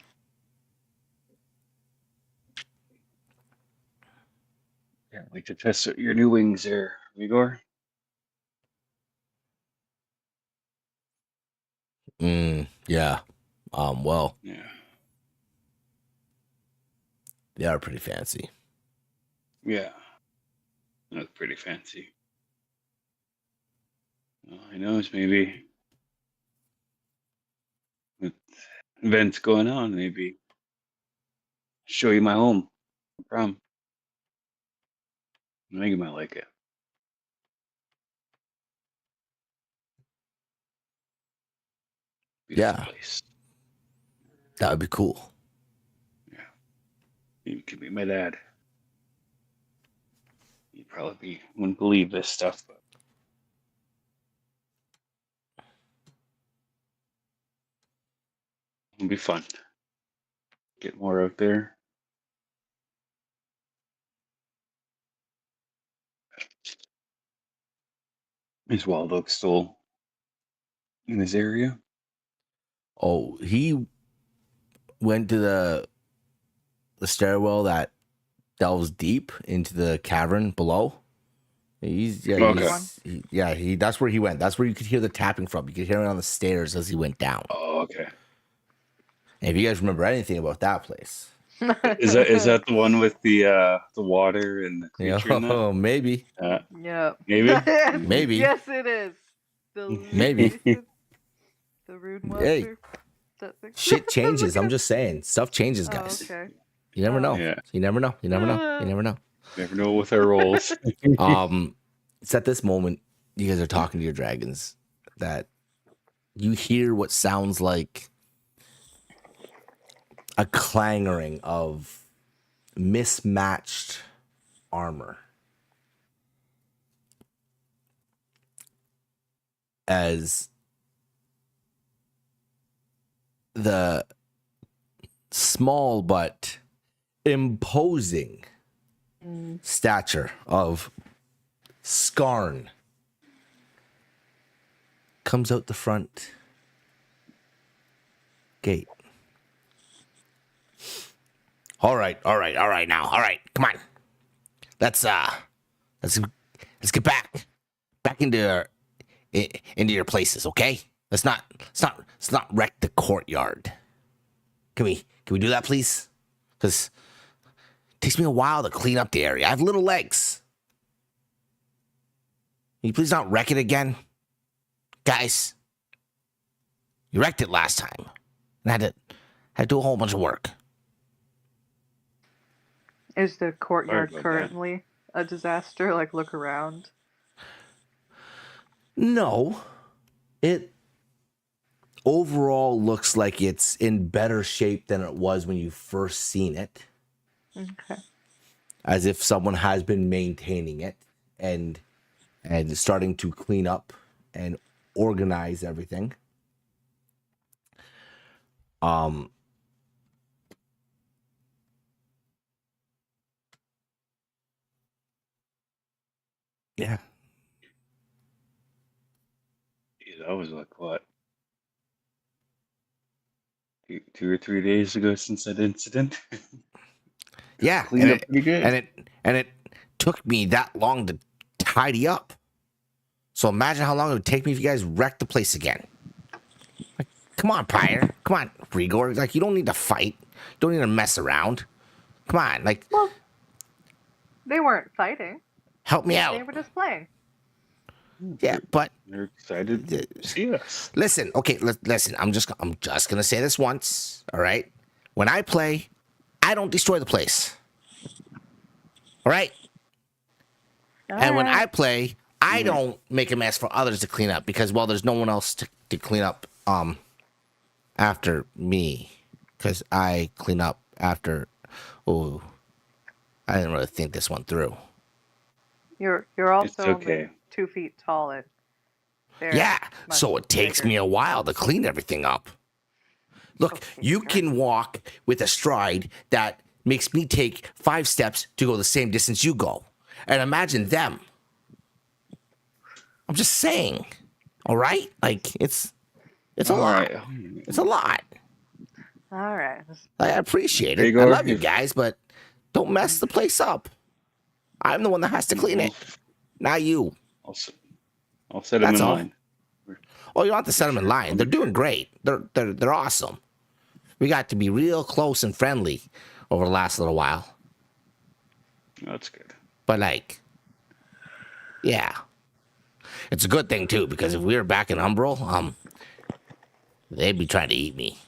Can't wait to test out your new wings there, Igor. Yeah. Well, Yeah. they are pretty fancy. Yeah. They look pretty fancy. Well, I know it's maybe with events going on, maybe show you my home. From. I think you might like it. Beautiful Yeah, place. that would be cool. Yeah. You could be my dad. Wouldn't believe this stuff, but it'll be fun. Get more out there. Is Wild Oak still in this area? Oh, he went to the stairwell that delves deep into the cavern below. Okay. That's where he went. That's where you could hear the tapping from. You could hear it on the stairs as he went down. Oh, okay. And if you guys remember anything about that place, Is that the one with the water and the creature in that? oh, maybe, Yep. Maybe. maybe, Yes, it is. The Maybe. the rude Hey. monster. That thing. shit changes. I'm just saying, stuff changes, guys. Oh, okay. You never know. Yeah. You never know. You never know. You never know. Never know with our roles. It's at this moment you guys are talking to your dragons that you hear what sounds like a clangering of mismatched armor as the small but imposing stature of Scarn comes out the front gate. All right now. All right, come on. Let's get back into your places, okay? Let's not wreck the courtyard. Can we do that, please? Because it takes me a while to clean up the area. I have little legs. Can you please not wreck it again? Guys, you wrecked it last time. And had to do a whole bunch of work. Is the courtyard Sorry about currently a disaster? Like, look around. No. It overall looks like it's in better shape than it was when you first seen it. Okay. As if someone has been maintaining it and starting to clean up and organize everything. Yeah. Yeah, that was like what? 2 or 3 days ago since that incident. Yeah. Cleaned up pretty good. And it took me that long to tidy up. So imagine how long it would take me if you guys wrecked the place again. Like, come on, Pyre. Come on, Rigor. Like, you don't need to fight. You don't need to mess around. Come on, like, Well, they weren't fighting. help me They out. were just playing. Yeah, but They're excited to see us. listen, okay, listen. I'm just gonna say this once. All right. When I play, I don't destroy the place. All right. And when I play, I don't make a mess for others to clean up because, well, there's no one else to clean up after me because I clean up after. Oh, I didn't really think this one through. You're also okay. only 2 feet tall and very Yeah, much so it takes bigger. me a while to clean everything up. Look, Okay, you sure. can walk with a stride that makes me take 5 steps to go the same distance you go. And imagine them. I'm just saying. All right? Like, it's a lot. Right. It's a lot. All right. I appreciate There it. you I go. love you guys, but don't mess the place up. I'm the one that has to clean it, not you. I'll set them That's in all. line. Oh, you don't have to set them in line. They're doing great. They're awesome. We got to be real close and friendly over the last little while. That's good. But like, yeah, it's a good thing too because if we were back in Umbral, they'd be trying to eat me.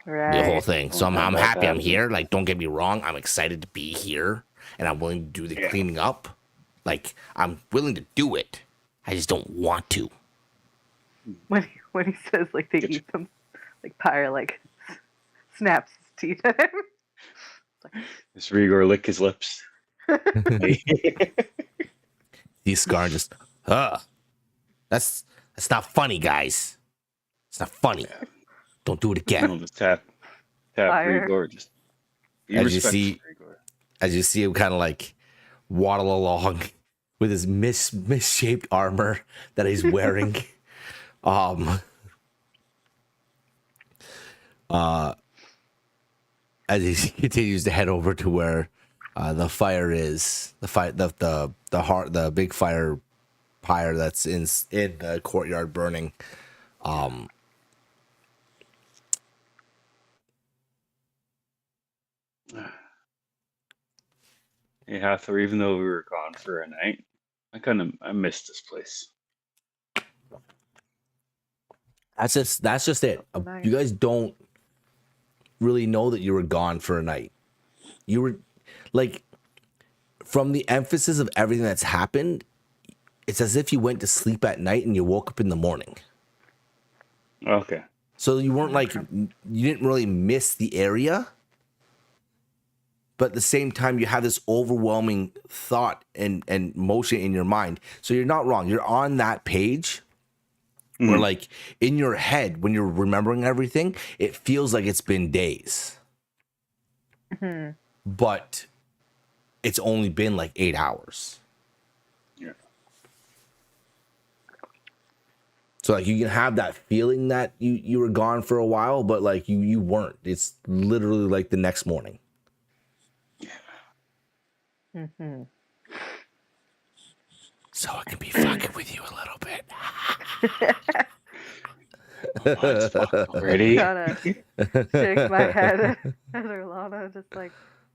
Right. The whole thing. So I'm How about happy that? I'm here. Like, don't get me wrong. I'm excited to be here, and I'm willing to do the cleaning up. Like, I'm willing to do it. I just don't want to. When he says like they eat them, like Pyre like snaps his teeth at him. Does Rigor lick his lips? These Scar just, that's not funny, guys. It's not funny. Don't do it again. I'll just tap Fire. Rigor. Just be As you respectful, see- Rigor. As you see him kind of like waddle along with his misshaped armor that he's wearing. as he continues to head over to where the fire is, the big fire pyre that's in the courtyard burning. Hey, Hathor, even though we were gone for a night, I missed this place. That's just it. Nice. You guys don't really know that you were gone for a night. You were like, from the emphasis of everything that's happened, it's as if you went to sleep at night and you woke up in the morning. Okay. So you weren't like, you didn't really miss the area, but at the same time, you have this overwhelming thought and motion in your mind. So you're not wrong. You're on that page where, like, in your head, when you're remembering everything, it feels like it's been days. But it's only been like 8 hours. Yeah. So like you can have that feeling that you were gone for a while, but like you weren't. It's literally like the next morning. Mm-hmm. So I can be fucking with you a little bit. Oh, it's fucked already. Gotta shake my head at Erlana, just like,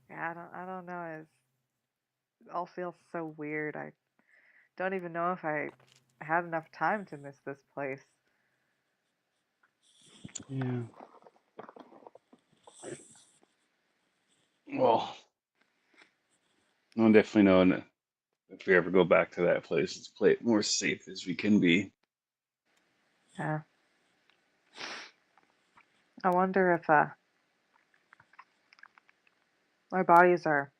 yeah, I don't know. It all feels so weird. I don't even know if I had enough time to miss this place. Yeah. Well, I'm definitely knowing if we ever go back to that place, let's play it more safe as we can be. Yeah. I wonder if our bodies are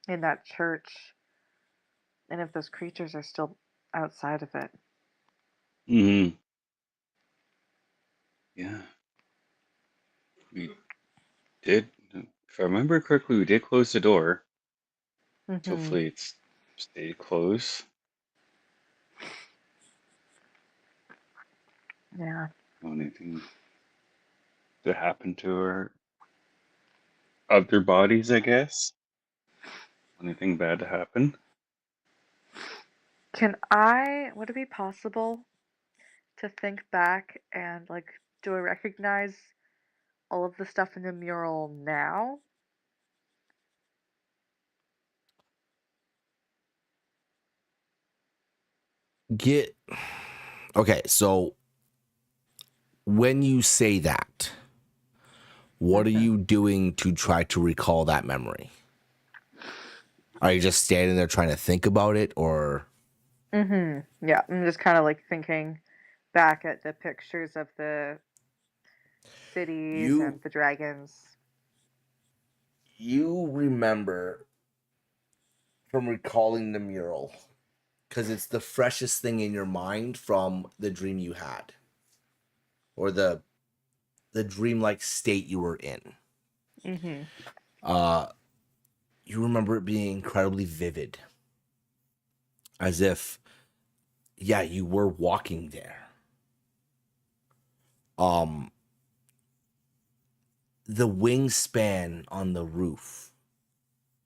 in that church, and if those creatures are still outside of it. Mm-hmm. Yeah. We did, if I remember correctly, we did close the door. Mm-hmm. Hopefully it's stayed closed. Yeah. Anything to happen to our other bodies, I guess. Anything bad to happen? Would it be possible to think back and, like, do I recognize all of the stuff in the mural now? Okay, so when you say that, what are you doing to try to recall that memory? Are you just standing there trying to think about it, or? Mm-hmm. Yeah, I'm just kind of like thinking back at the pictures of the cities and the dragons. You remember from recalling the mural because it's the freshest thing in your mind from the dream you had, or the dreamlike state you were in. Mm-hmm. You remember it being incredibly vivid, as if, yeah, you were walking there. The wingspan on the roof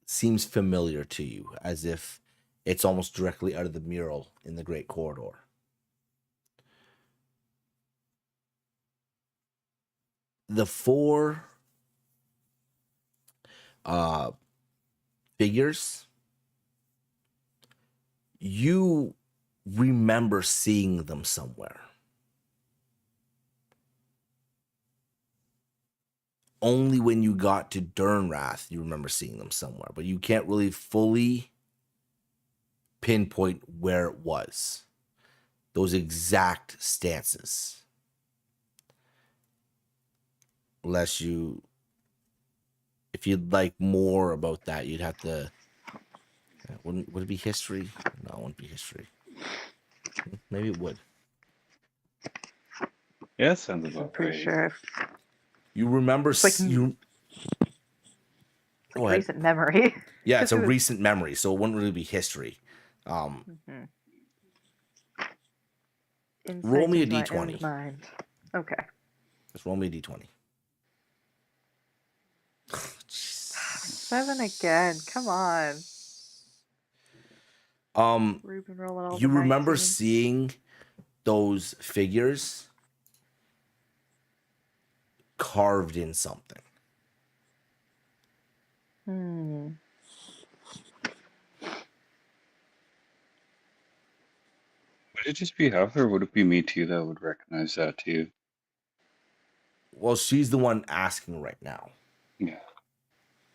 seems familiar to you, as if it's almost directly out of the mural in the Great Corridor. The four figures, you remember seeing them somewhere. Only when you got to Durnrath, you remember seeing them somewhere, but you can't really fully pinpoint where it was. Those exact stances. Unless if you'd like more about that, you'd have to, would it be history? No, it wouldn't be history. Maybe it would. Yeah, that sounds about I'm pretty right. sure. You remember It's like recent memory. Yeah, it's a recent memory, so it wouldn't really be history. Mm-hmm. Roll me a Insight into my d20. own mind. Okay. Just roll me a d20. 7 again. Come on. We've been rolling all You the remember 19s. seeing those figures carved in something. Hmm. Would it just be Huff, or would it be me too that would recognize that too? Well, she's the one asking right now. Yeah.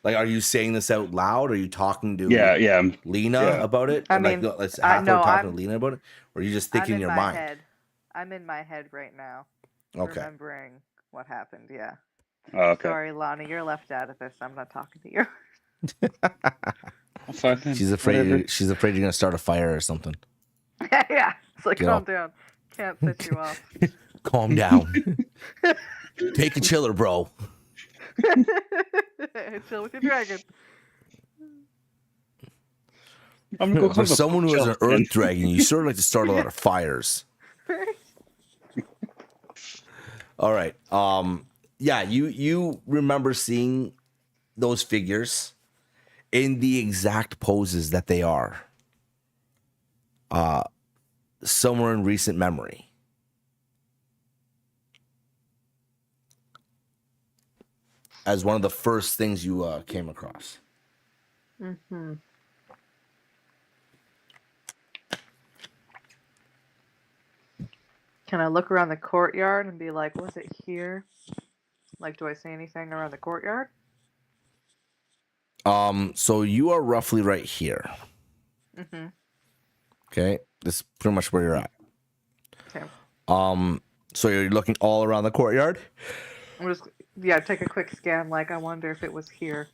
Like, are you saying this out loud? Are you talking to Yeah. Lena Yeah. about it? I And like, mean, let's I half no, talking to I'm Lena about it, or are you just I'm thinking in in your my mind? head. I'm in my head right now, Okay. remembering what happened. Yeah. Oh, okay. Sorry, Lonnie, you're left out of this. I'm not talking to you. Well, fine then. She's Whatever. afraid. She's afraid you're gonna start a fire or something. Yeah. It's like, Get calm off. down. Can't set you off. Calm down. Take a chiller, bro. Chill with your dragon. I'm gonna go For have a someone who has an gelatin. earth dragon, you sort of like to start a lot of fires. All right. Yeah, you remember seeing those figures in the exact poses that they are. Somewhere in recent memory. As one of the first things you came across. Mm-hmm. Can I look around the courtyard and be like, was it here? Like, do I see anything around the courtyard? So you are roughly right here. Mm-hmm. Okay, this is pretty much where you're at. Okay. So you're looking all around the courtyard. I'm just, yeah, take a quick scan. Like, I wonder if it was here.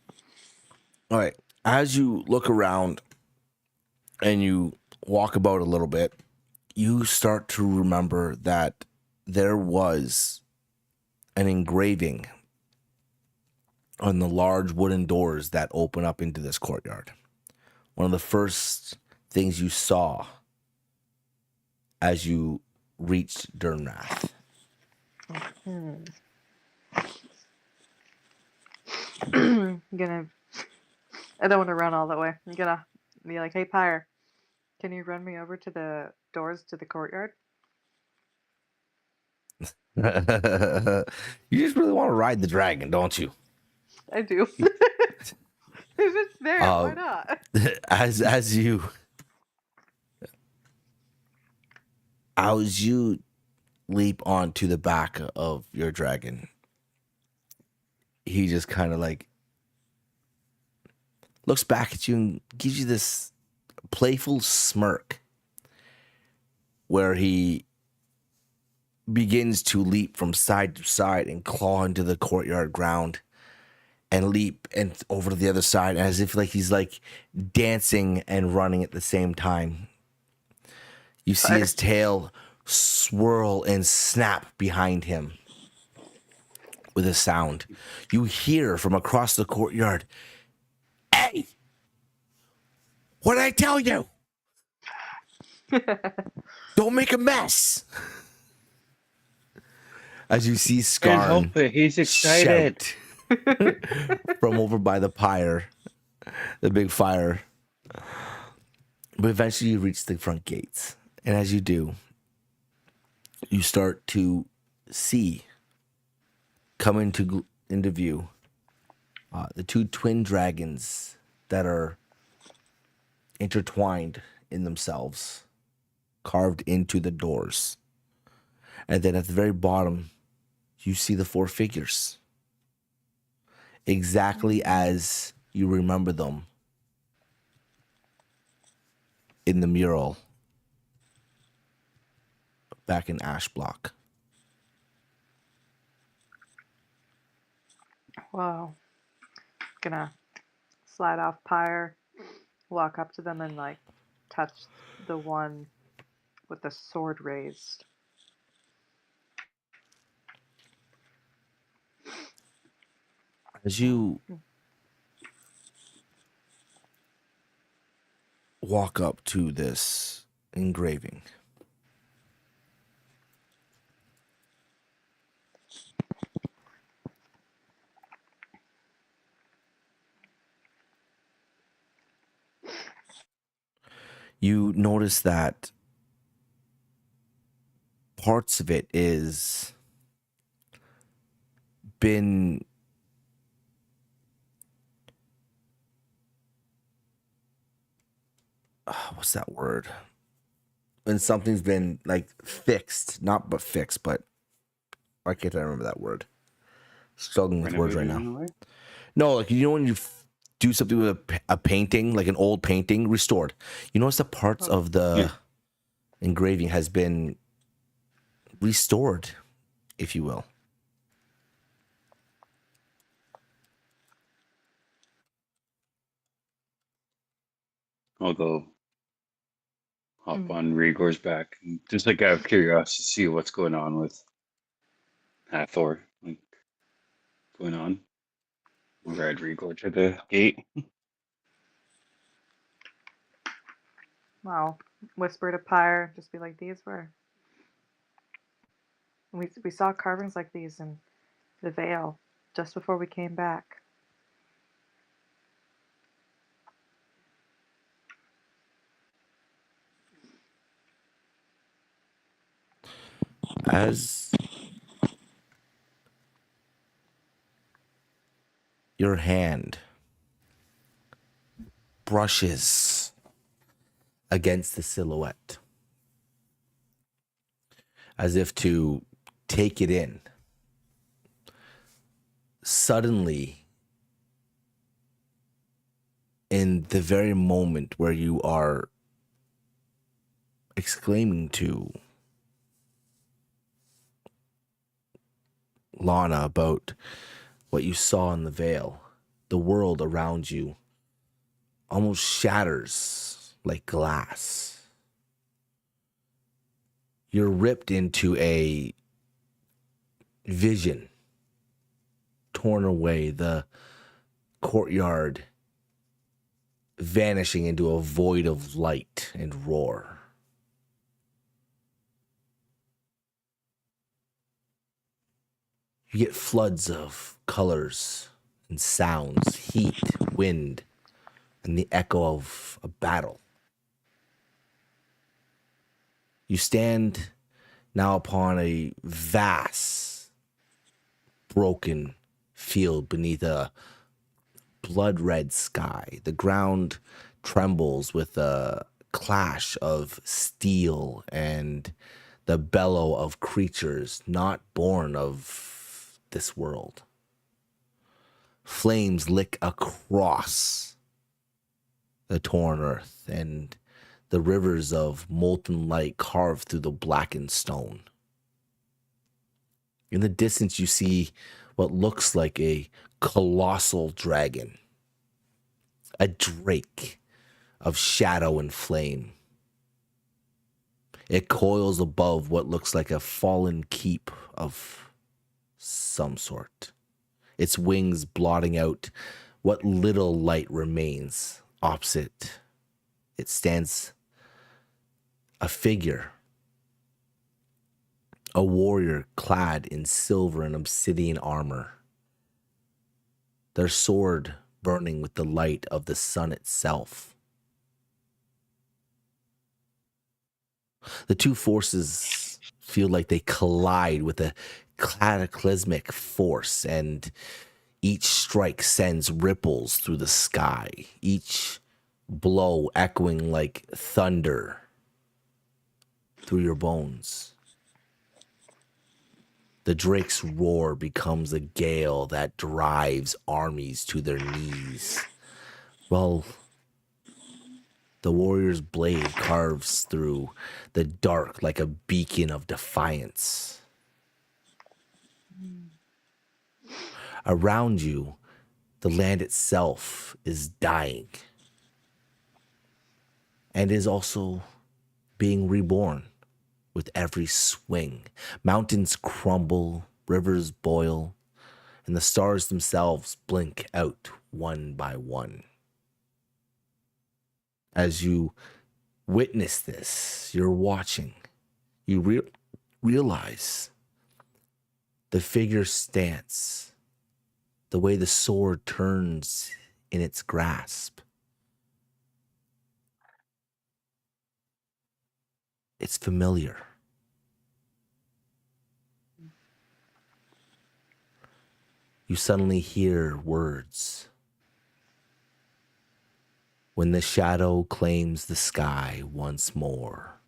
All right. As you look around and you walk about a little bit, you start to remember that there was an engraving on the large wooden doors that open up into this courtyard. One of the first things you saw as you reached Durnrath. I don't want to run all that way. I'm gonna be like, hey, Pyre, can you run me over to the doors to the courtyard? You just really want to ride the dragon, don't you? I do. If it's there, why not? As you leap onto the back of your dragon, he just kind of like looks back at you and gives you this playful smirk where he begins to leap from side to side and claw into the courtyard ground and leap and over to the other side as if like he's like dancing and running at the same time. You see his tail swirl and snap behind him with a sound. You hear from across the courtyard, "Hey, what did I tell you? Don't make a mess." As you see Can't Scarn help it. He's excited. shout from over by the pyre, the big fire. But eventually you reach the front gates. And as you do, you start to see come into view the two twin dragons that are intertwined in themselves, carved into the doors. And then at the very bottom, you see the four figures, exactly as you remember them in the mural back in Ash Block. Wow. Gonna slide off Pyre, walk up to them and like touch the one with the sword raised. As you walk up to this engraving, You notice that parts of it is been what's that word? When something's been like fixed, not but fixed, but why can't I remember that word? Struggling with words right Renovated now. in a way? No, like you know when you do something with a painting, like an old painting, restored. You notice the parts of the engraving has been restored, if you will. I'll go hop Mm. on Rigor's back, and just like out of curiosity, to see what's going on with Hathor. Like, going on. Ride Rigor to the gate. Wow. Whisper to Pyre, just be like, these were. We saw carvings like these in the Vale just before we came back. As your hand brushes against the silhouette, as if to take it in, suddenly, in the very moment where you are exclaiming to Lana about what you saw in the Vale, the world around you almost shatters like glass. You're ripped into a vision, torn away, the courtyard vanishing into a void of light and roar. You get floods of colors and sounds, heat, wind, and the echo of a battle. You stand now upon a vast, broken field beneath a blood-red sky. The ground trembles with a clash of steel and the bellow of creatures not born of this world. Flames lick across the torn earth, and the rivers of molten light carve through the blackened stone. In the distance, you see what looks like a colossal dragon, a drake of shadow and flame. It coils above what looks like a fallen keep of some sort, its wings blotting out what little light remains. Opposite it stands a figure, a warrior clad in silver and obsidian armor, their sword burning with the light of the sun itself. The two forces feel like they collide with a cataclysmic force, and each strike sends ripples through the sky, each blow echoing like thunder through your bones. The drake's roar becomes a gale that drives armies to their knees, while the warrior's blade carves through the dark like a beacon of defiance. Around you, the land itself is dying and is also being reborn with every swing. Mountains crumble, rivers boil, and the stars themselves blink out one by one. As you witness this, you're watching, you realize the figure's stance, the way the sword turns in its grasp. it's familiar. You suddenly hear words. When the shadow claims the sky once more,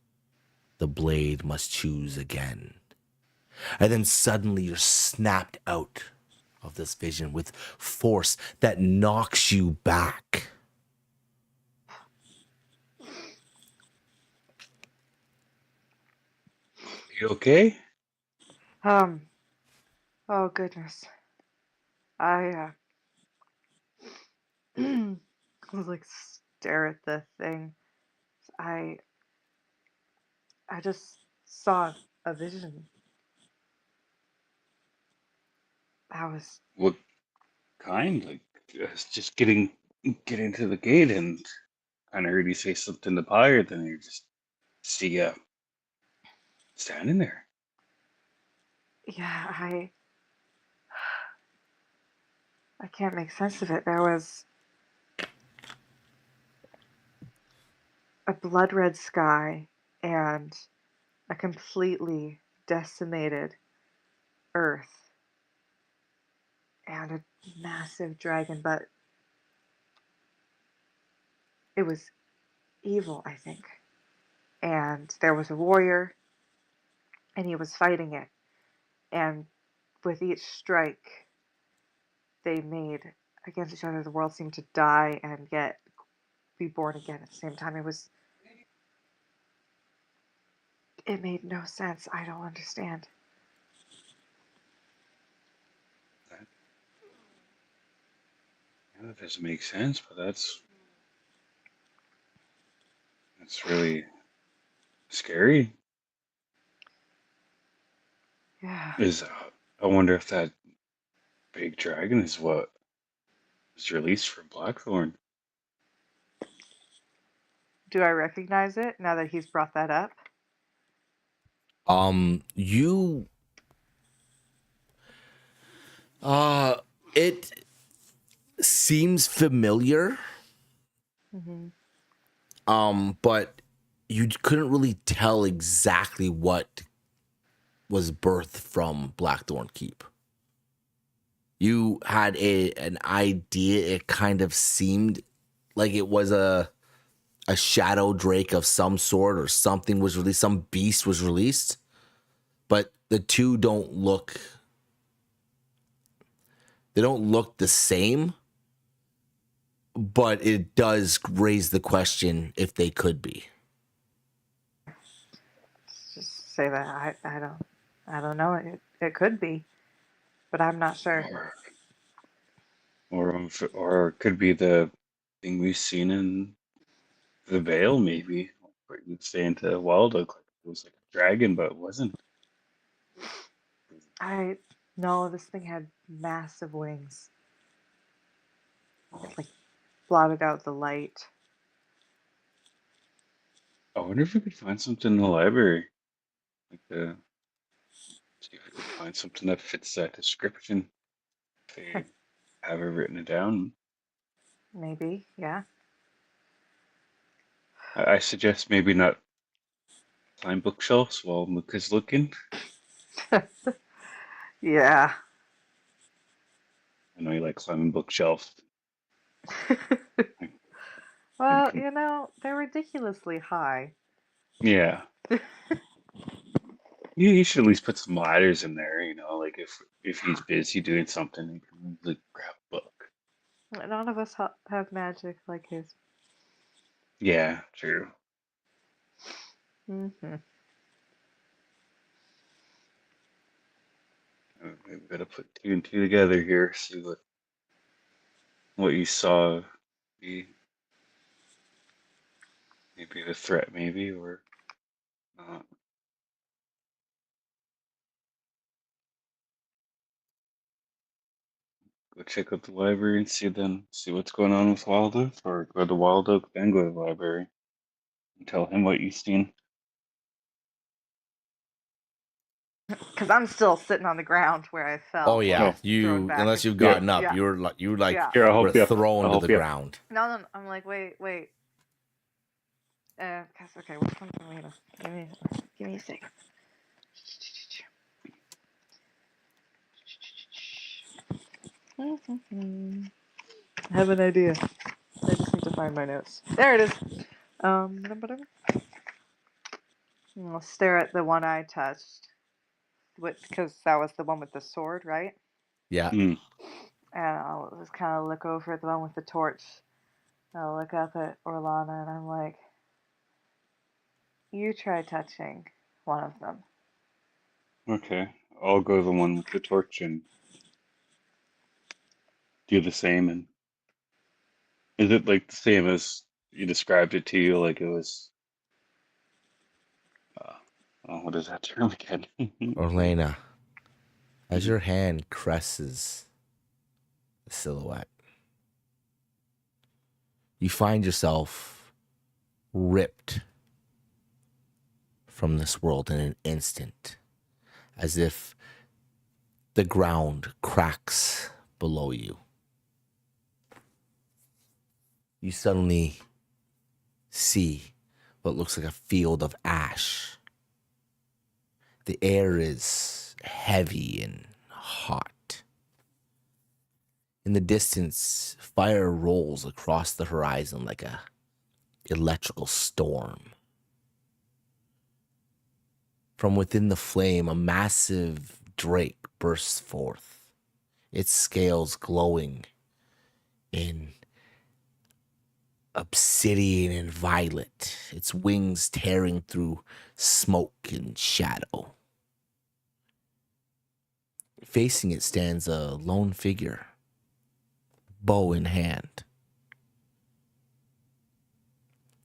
the blade must choose again. And then suddenly you're snapped out of this vision with force that knocks you back. You okay? Oh goodness. I was like stare at the thing. I I just saw a vision. I was What kind? Like, just getting to the gate, and kind of heard you say something to Pyre, then you just see you standing there. yeah, I can't make sense of it. There was a blood red sky and a completely decimated earth and a massive dragon, but it was evil, I think. And there was a warrior and he was fighting it. And with each strike they made against each other, the world seemed to die and be born again at the same time. It made no sense. I don't understand. That, yeah, that doesn't make sense, but that's really scary. Yeah. Is I wonder if that big dragon is what was released from Blackthorn. Do I recognize it now that he's brought that up? You it seems familiar, Mm-hmm. but you couldn't really tell exactly what was birthed from Blackthorn Keep. You had an idea. It kind of seemed like it was a shadow drake of some sort, or something was released, some beast was released, but the two don't look the same, but it does raise the question if they could be. Just say that I don't know. It could be, but I'm not sure. Or it could be the thing we've seen in the Vale, maybe. Where you'd stay into Wild Oak, like it was like a dragon, but it wasn't. I know this thing had massive wings. It like blotted out the light. I wonder if we could find something in the library, like see if we could find something that fits that description. If they have it written down. Maybe, yeah. I suggest maybe not climb bookshelves while Mook is looking. Yeah. I know you like climbing bookshelves. Well, Can, they're ridiculously high. yeah. You should at least put some ladders in there, like if he's busy doing something, he can like grab a book. None of us have magic like his. Yeah, true. Mm-hmm. We've got to put two and two together here, see what you saw be maybe a threat, maybe, or not. Go check out the library and see what's going on with Wild Oak, or go to Wild Oak, then go to the library and tell him what you've seen. Because I'm still sitting on the ground where I fell. Oh yeah, Oh, Thrown back. unless you've Yeah. gotten up, Yeah. you were like Yeah. Here, I'll were help you up. thrown I'll to help the you up. ground. No, I'm like, wait. Okay, what's something later? Give me a second. I have an idea. I just need to find my notes. There it is. I'll stare at the one I touched, because that was the one with the sword, right? Yeah. Mm. And I'll just kind of look over at the one with the torch. I'll look up at Orlana and I'm like, you try touching one of them. Okay. I'll go the one with the torch and do the same. And is it like the same as you described it to you? Like it was, uh, oh, what is that term again? Orlana, as Mhm. your hand caresses the silhouette, you find yourself ripped from this world in an instant, as if the ground cracks below you. You suddenly see what looks like a field of ash. The air is heavy and hot. In the distance, fire rolls across the horizon like a electrical storm. From within the flame, a massive drake bursts forth, its scales glowing in obsidian and violet, its wings tearing through smoke and shadow. Facing it stands a lone figure, bow in hand.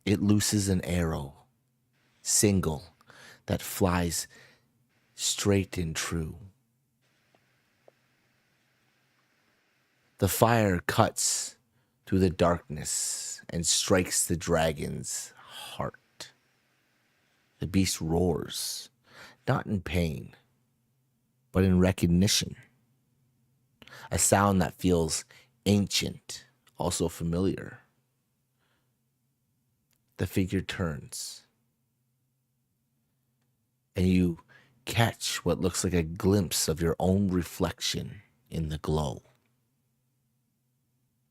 It looses an arrow, single, that flies straight and true. The fire cuts through the darkness and strikes the dragon's heart. The beast roars, not in pain, but in recognition. A sound that feels ancient, also familiar. The figure turns, and you catch what looks like a glimpse of your own reflection in the glow.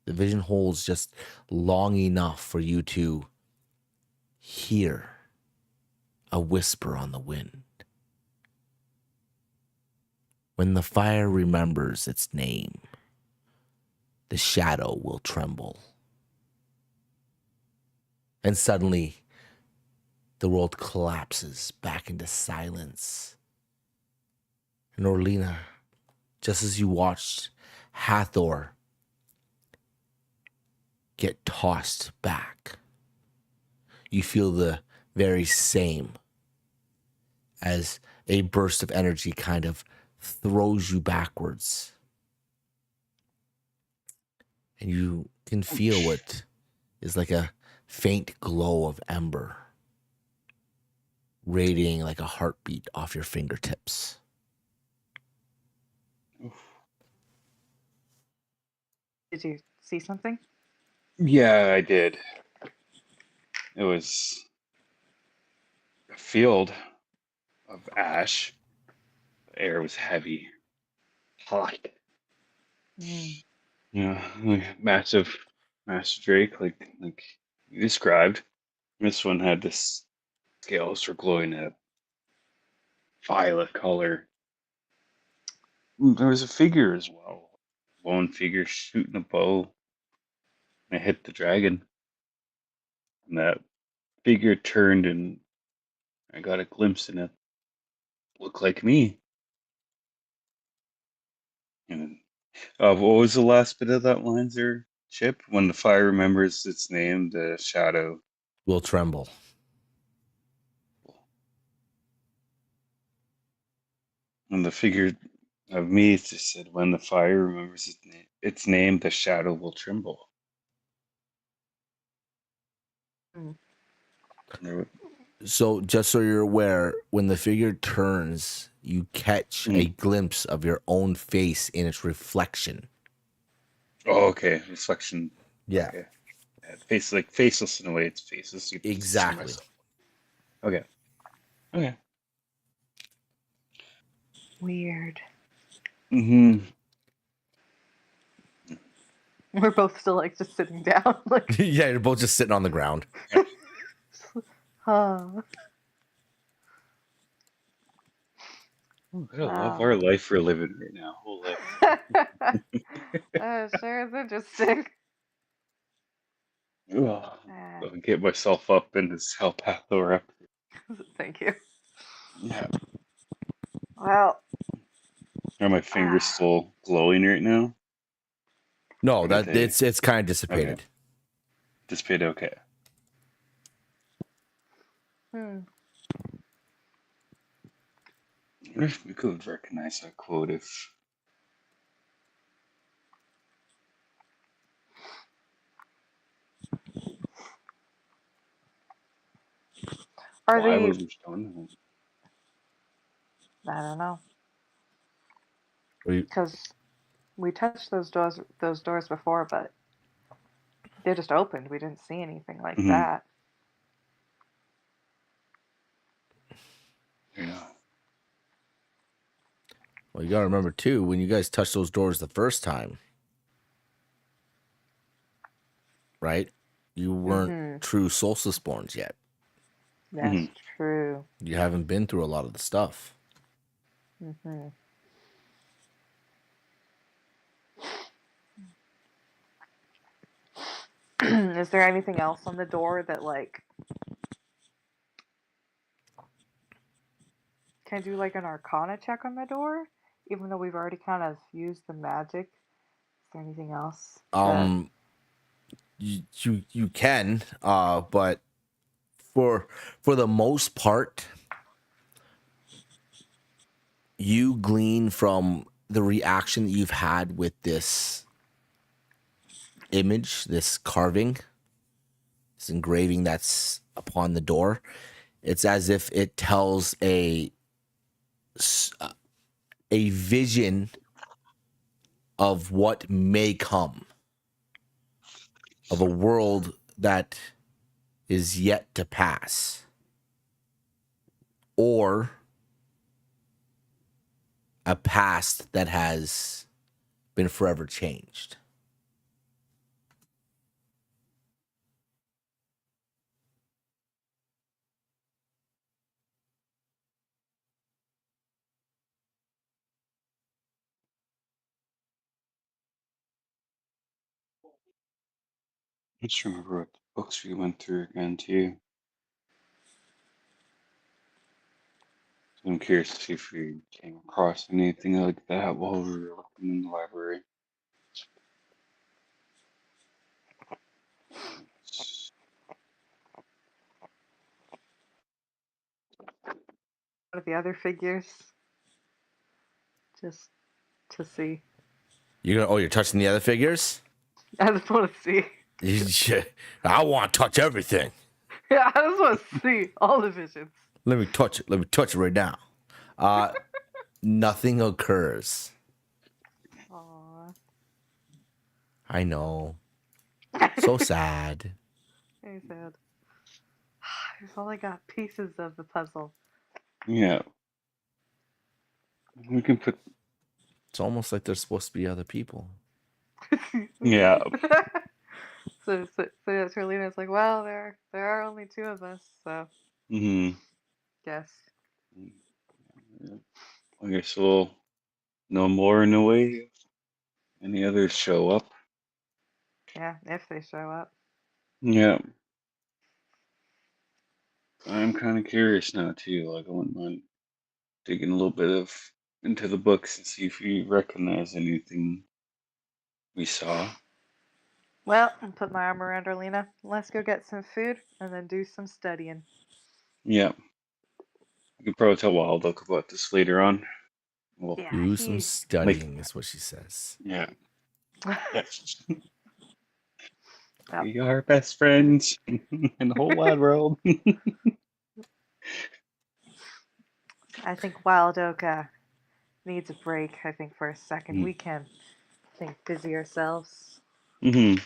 The vision holds just long enough for you to hear a whisper on the wind. When the fire remembers its name, the shadow will tremble. And suddenly, the world collapses back into silence. And Orlana, just as you watched Hathor get tossed back, you feel the very same, as a burst of energy kind of throws you backwards. And you can feel what is like a faint glow of ember radiating like a heartbeat off your fingertips. Did you see something? Yeah, I did. It was a field of ash. The air was heavy, hot. Yeah, like massive drake, like you described. This one had this scales were glowing a violet color. There was a figure as well. Lone figure shooting a bow. I hit the dragon. And that figure turned and I got a glimpse in it. Looked like me. And what was the last bit of that line there, Chip? When the fire remembers its name, the shadow Will tremble. and the figure of me just said, when the fire remembers its name, the shadow will tremble. Mm. There So, just so you're aware, when the figure turns, you catch a glimpse of your own face in its reflection. Oh, okay. Reflection. Yeah. Okay. Face like faceless in a way. It's faceless. You position Exactly. myself. Okay. Okay. Weird. Mm-hmm. We're both still like just sitting down, like, Yeah, you're both just sitting on the ground. huh. I love our life we're living right now. Whole life. Sure is interesting. Ugh. Let me get myself up in this hell path or up. Thank you. Yeah. Well, Are my fingers still glowing right now? No, Or did that they- it's kind of dissipated. Okay. Dissipated, okay. hmm. I wonder if we could recognize that quote if Are why they? were we showing I don't know, We- because we touched those doors before, but they just opened. We didn't see anything like Mhm. that. that? You know. Well, you gotta remember too, when you guys touched those doors the first time, right? You weren't Mhm. true solstice borns yet. That's Mhm. true. You haven't been through a lot of the stuff. Mhm. Is there anything else on the door that like? Can I do like an Arcana check on the door, even though we've already kind of used the magic? Is there anything else? You can, but for the most part, you glean from the reaction that you've had with this image, this carving, this engraving that's upon the door. It's as if it tells a vision of what may come, of a world that is yet to pass, or a past that has been forever changed. Let's remember what books we went through again too. I'm curious to see if we came across anything like that while we were looking in the library. What are the other figures? Just to see. You're touching the other figures? I just want to see. I want to touch everything. Yeah, I just want to see all the visions. Let me touch it. Let me touch it right now. Nothing occurs. Aww. I know. So sad. Very sad. We've only got pieces of the puzzle. Yeah. We can put. It's almost like there's supposed to be other people. Yeah. So Charlena's like, well, there are only two of us, so Mm-hmm. guess. I guess we'll know more in a way if any others show up. Yeah, if they show up. Yeah. I'm kind of curious now too. Like I wouldn't mind digging a little bit into the books and see if we recognize anything we saw. Well, I'll put my arm around Arlena. Let's go get some food and then do some studying. Yeah. We can probably tell Wild Oak about this later on. Well, Yeah, Do some he's studying is what she says. yeah. Yes. Yep. We are best friends in the whole wide world. I think Wild Oak needs a break. I think for a second Mm. we can busy ourselves. Mm-hmm.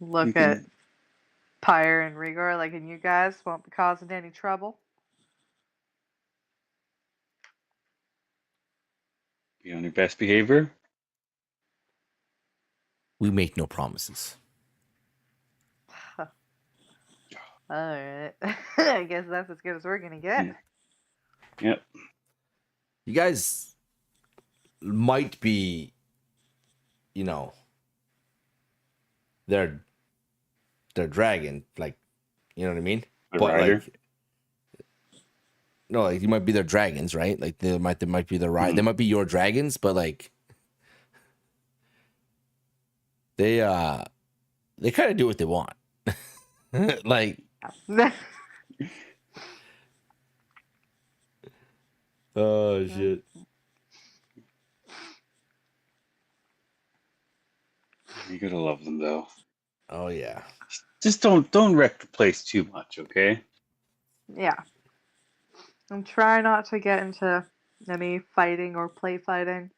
Look You at can Pyre and Rigor, like, and you guys won't be causing any trouble. be on your best behavior. We make no promises. Alright. I guess that's as good as we're gonna get. Yep. You guys might be, you know, they're dragon, like, you know what I mean? The But rider. like, no, like you might be their dragons, right? Like they might be their ride. They might be your dragons, but like they kind of do what they want. Like, oh shit. You gotta love them though. Oh yeah. Just don't wreck the place too much, okay? Yeah. And try not to get into any fighting or play fighting.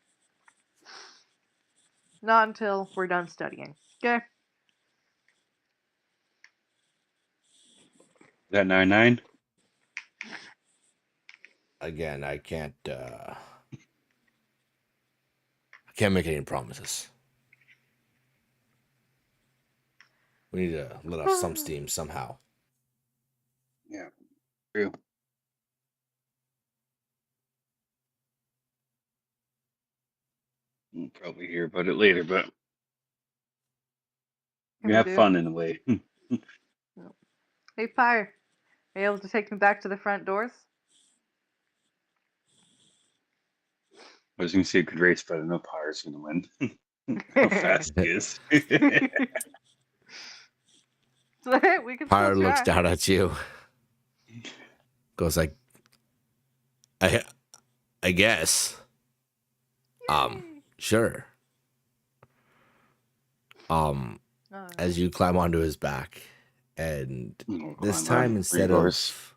Not until we're done studying. Okay? That 9-9? Again, I can't make any promises. We need to let off some steam somehow. Yeah, true. We'll probably hear about it later, but we We have do. fun in a way. Hey, Pyre. Are you able to take me back to the front doors? I was gonna say a good race, but I know Pyre's gonna win. How fast he is. We can Pyre still looks try. down at you. Goes like, I guess. Sure. As you climb onto his back, and this time instead of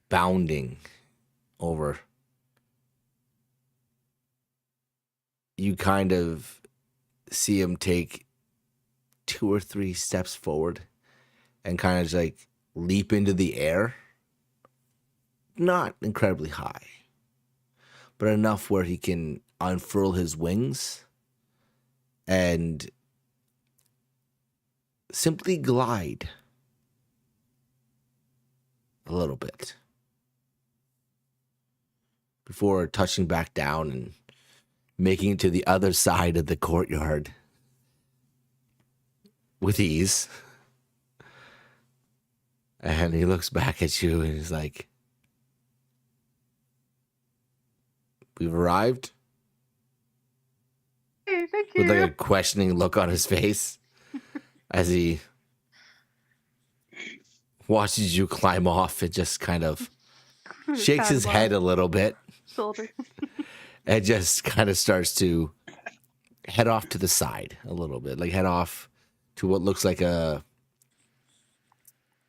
bounding over, you kind of see him take 2 or 3 steps forward and kind of just like leap into the air. Not incredibly high, but enough where he can unfurl his wings and simply glide a little bit before touching back down and making it to the other side of the courtyard with ease. And he looks back at you and he's like, "We've arrived?" Hey, thank you. With like a questioning look on his face as he watches you climb off and just kind of shakes Pat his him head on a little bit the shoulder. and just kind of starts to head off to the side a little bit, like head off to what looks like a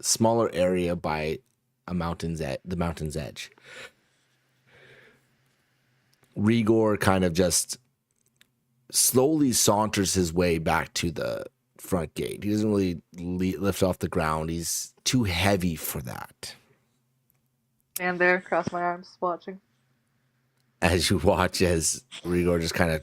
smaller area by the mountain's edge. Rigor kind of just slowly saunters his way back to the front gate. He doesn't really lift off the ground. He's too heavy for that. And there, cross my arms, watching. As you watch as Rigor just kind of...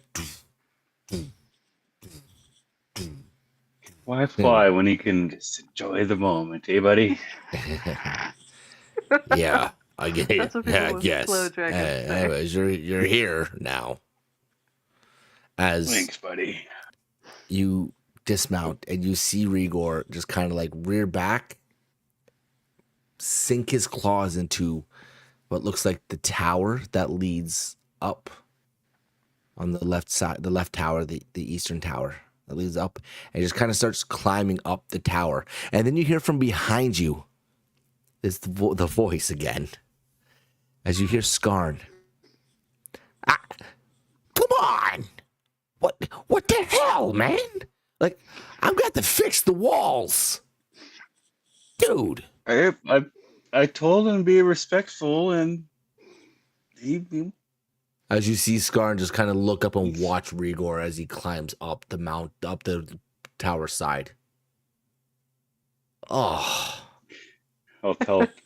Why fly when he can just enjoy the moment, eh, buddy? Yeah, I get it. That's what people Yeah, I with guess. slow dragons say. Anyways, you're here now. As Thanks, buddy. you dismount and you see Rigor just kind of like rear back, sink his claws into what looks like the tower that leads up on the left side, the left tower, the eastern tower that leads up, and just kind of starts climbing up the tower. And then you hear from behind you is the voice again, as you hear Skarn. "Ah, come on! What the hell, man? Like, I've got to fix the walls, dude." I told him to be respectful, and he As you see Skarn just kind of look up and watch Rigor as he climbs up the tower side. Oh, I'll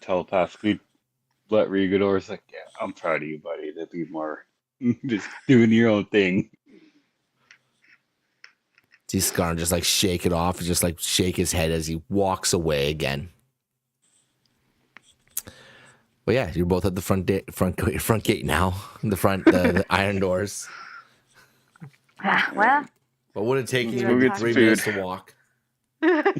telepathically let Regador's like, yeah, I'm proud of you, buddy. To be more just doing your own thing. see Scarn just like shake it off, just like shake his head as he walks away again. But yeah, you're both at the front gate now. The iron doors. Well, What would it take Let's you go maybe get some 3 minutes food. to walk? but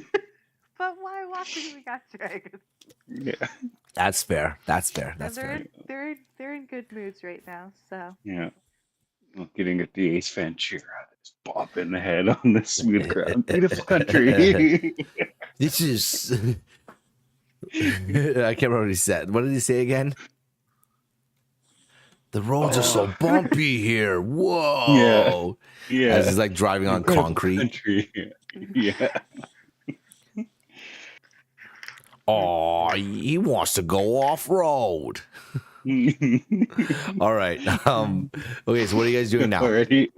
why walk when we got dragons? Yeah, That's fair. That's fair. And That's fair. they're in good moods right now, so. yeah. Well, getting at the Ace fan cheer, just bop in the head on the smooth ground. Beautiful country. This is. I can't remember what he said. What did he say again? The roads are so bumpy here. Whoa. Yeah. As he's like driving on Incredible concrete. country. Yeah. Oh, he wants to go off road. All right. Okay, so what are you guys doing now? Already.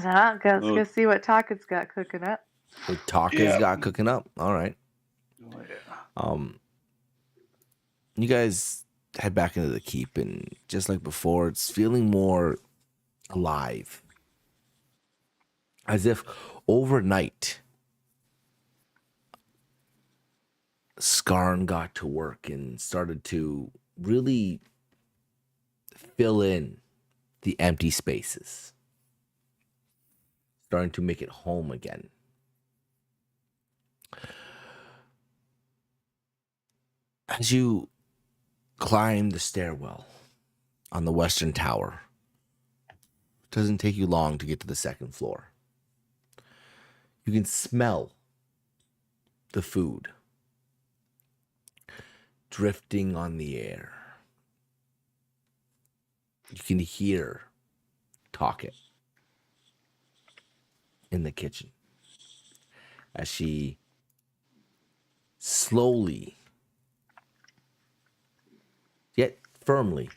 So let's go see what Taka's got cooking up. What Taka's Yeah. got cooking up. All right. Oh, yeah. You guys head back into the keep, and just like before, it's feeling more alive. As if overnight, Scarn got to work and started to really fill in the empty spaces, starting to make it home again. As you climb the stairwell on the western tower, it doesn't take you long to get to the second floor. You can smell the food drifting on the air. You can hear Taka in the kitchen as she slowly yet firmly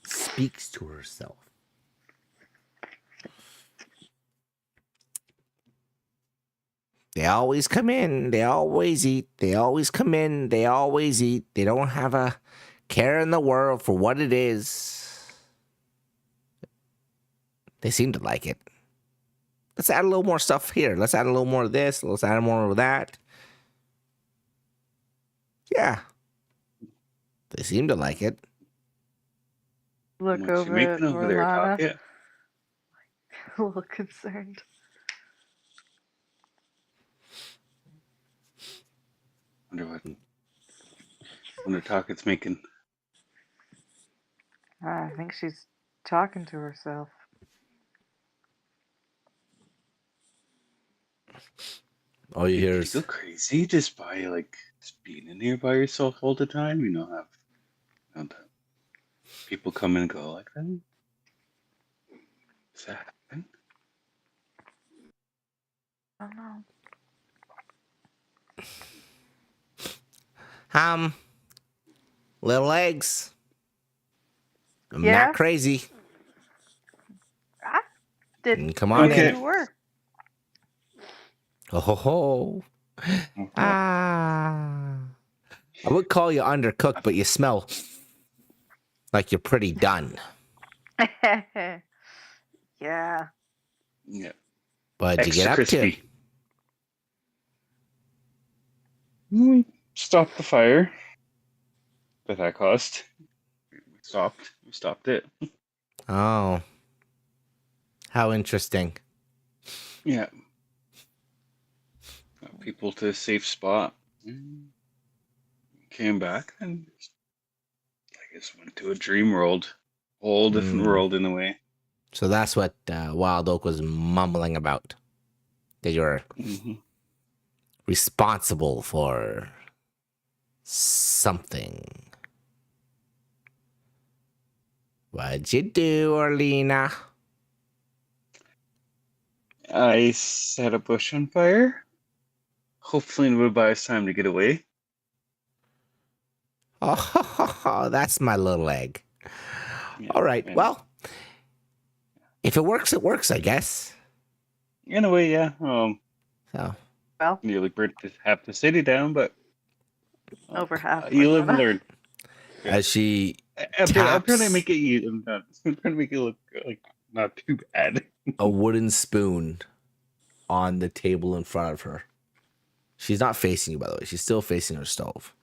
speaks to herself. They always come in, they always eat, they always come in, they always eat. They don't have a care in the world for what it is. They seem to like it. Let's add a little more stuff here. Let's add a little more of this. Let's add more of that. Yeah. They seem to like it. Look What's she over making at over there, Morlana, Taka? a little concerned. Wonder Taka's making. I think she's talking to herself. All you hear You is go crazy just by like just being in here by yourself all the time. You know, have the people come and go like that. Does that happen? I don't know. little eggs. I'm Yeah? not crazy. I didn't Come on know in. you were. Oh ho ho. Ah. I would call you undercooked, but you smell like you're pretty done. Yeah. Yeah. What'd you Extra get up crispy. We stopped the fire. But that cost. We stopped it. to? Oh. How interesting. Yeah. Got people to a safe spot. Came back and I guess went to a dream world. Whole different world in a way. So that's what Wild Oak was mumbling about. That you're Mm-hmm. responsible for something. What'd you do, Orlina? I set a bush on fire. Hopefully it would buy us time to get away. Oh, that's my little egg. Yeah, All right. and Well, if it works, I guess. in a way, yeah. So Well, Nearly burnt half the city down, but over half you live and Morthana. learn. Yeah. as she I'm trying to taps make it. I'm trying to make it look like not too bad. a wooden spoon on the table in front of her. She's not facing you, by the way. She's still facing her stove.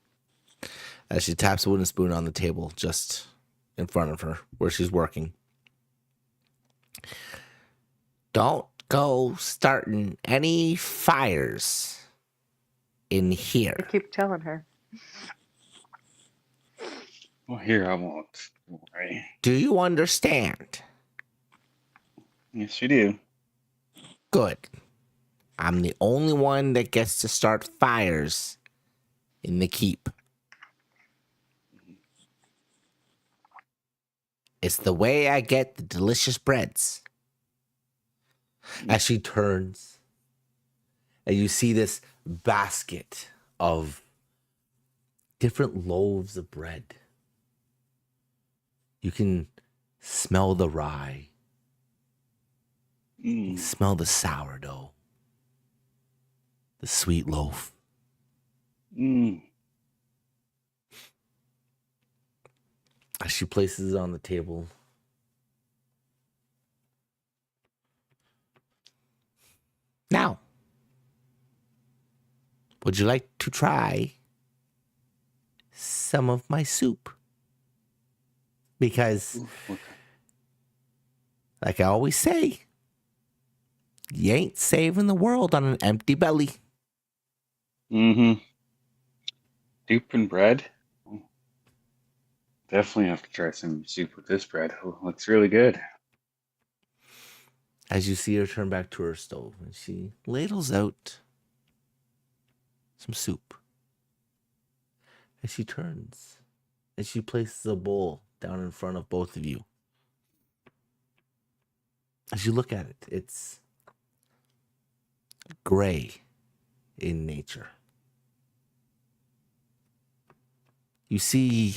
As she taps a wooden spoon on the table just in front of her where she's working. Don't go starting any fires in I here. keep telling her. Well, here I won't. Don't worry. Do you understand? Yes, you do. Good. I'm the only one that gets to start fires in the keep. It's the way I get the delicious breads. As she turns, and you see this basket of different loaves of bread. You can smell the rye. You can smell the sourdough. The sweet loaf. As she places it on the table. Now, would you like to try some of my soup? Because, like I always say, you ain't saving the world on an empty belly. Mm-hmm. Soup and bread. Definitely have to try some soup with this bread. Oh, looks really good. As you see her turn back to her stove, and she ladles out some soup. As she turns, and she places a bowl down in front of both of you. As you look at it, it's gray in nature. You see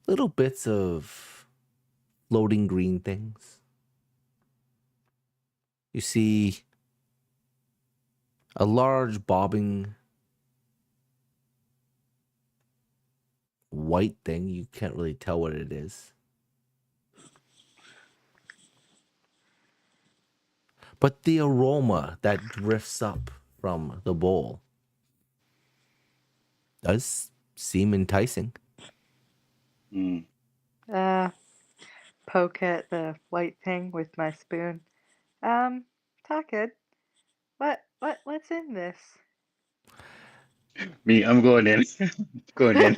little bits of floating green things. You see a large bobbing white thing. You can't really tell what it is. But the aroma that drifts up from the bowl does seem enticing. Poke at the white thing with my spoon. Takid, what's in this? Me, I'm going in. Going in.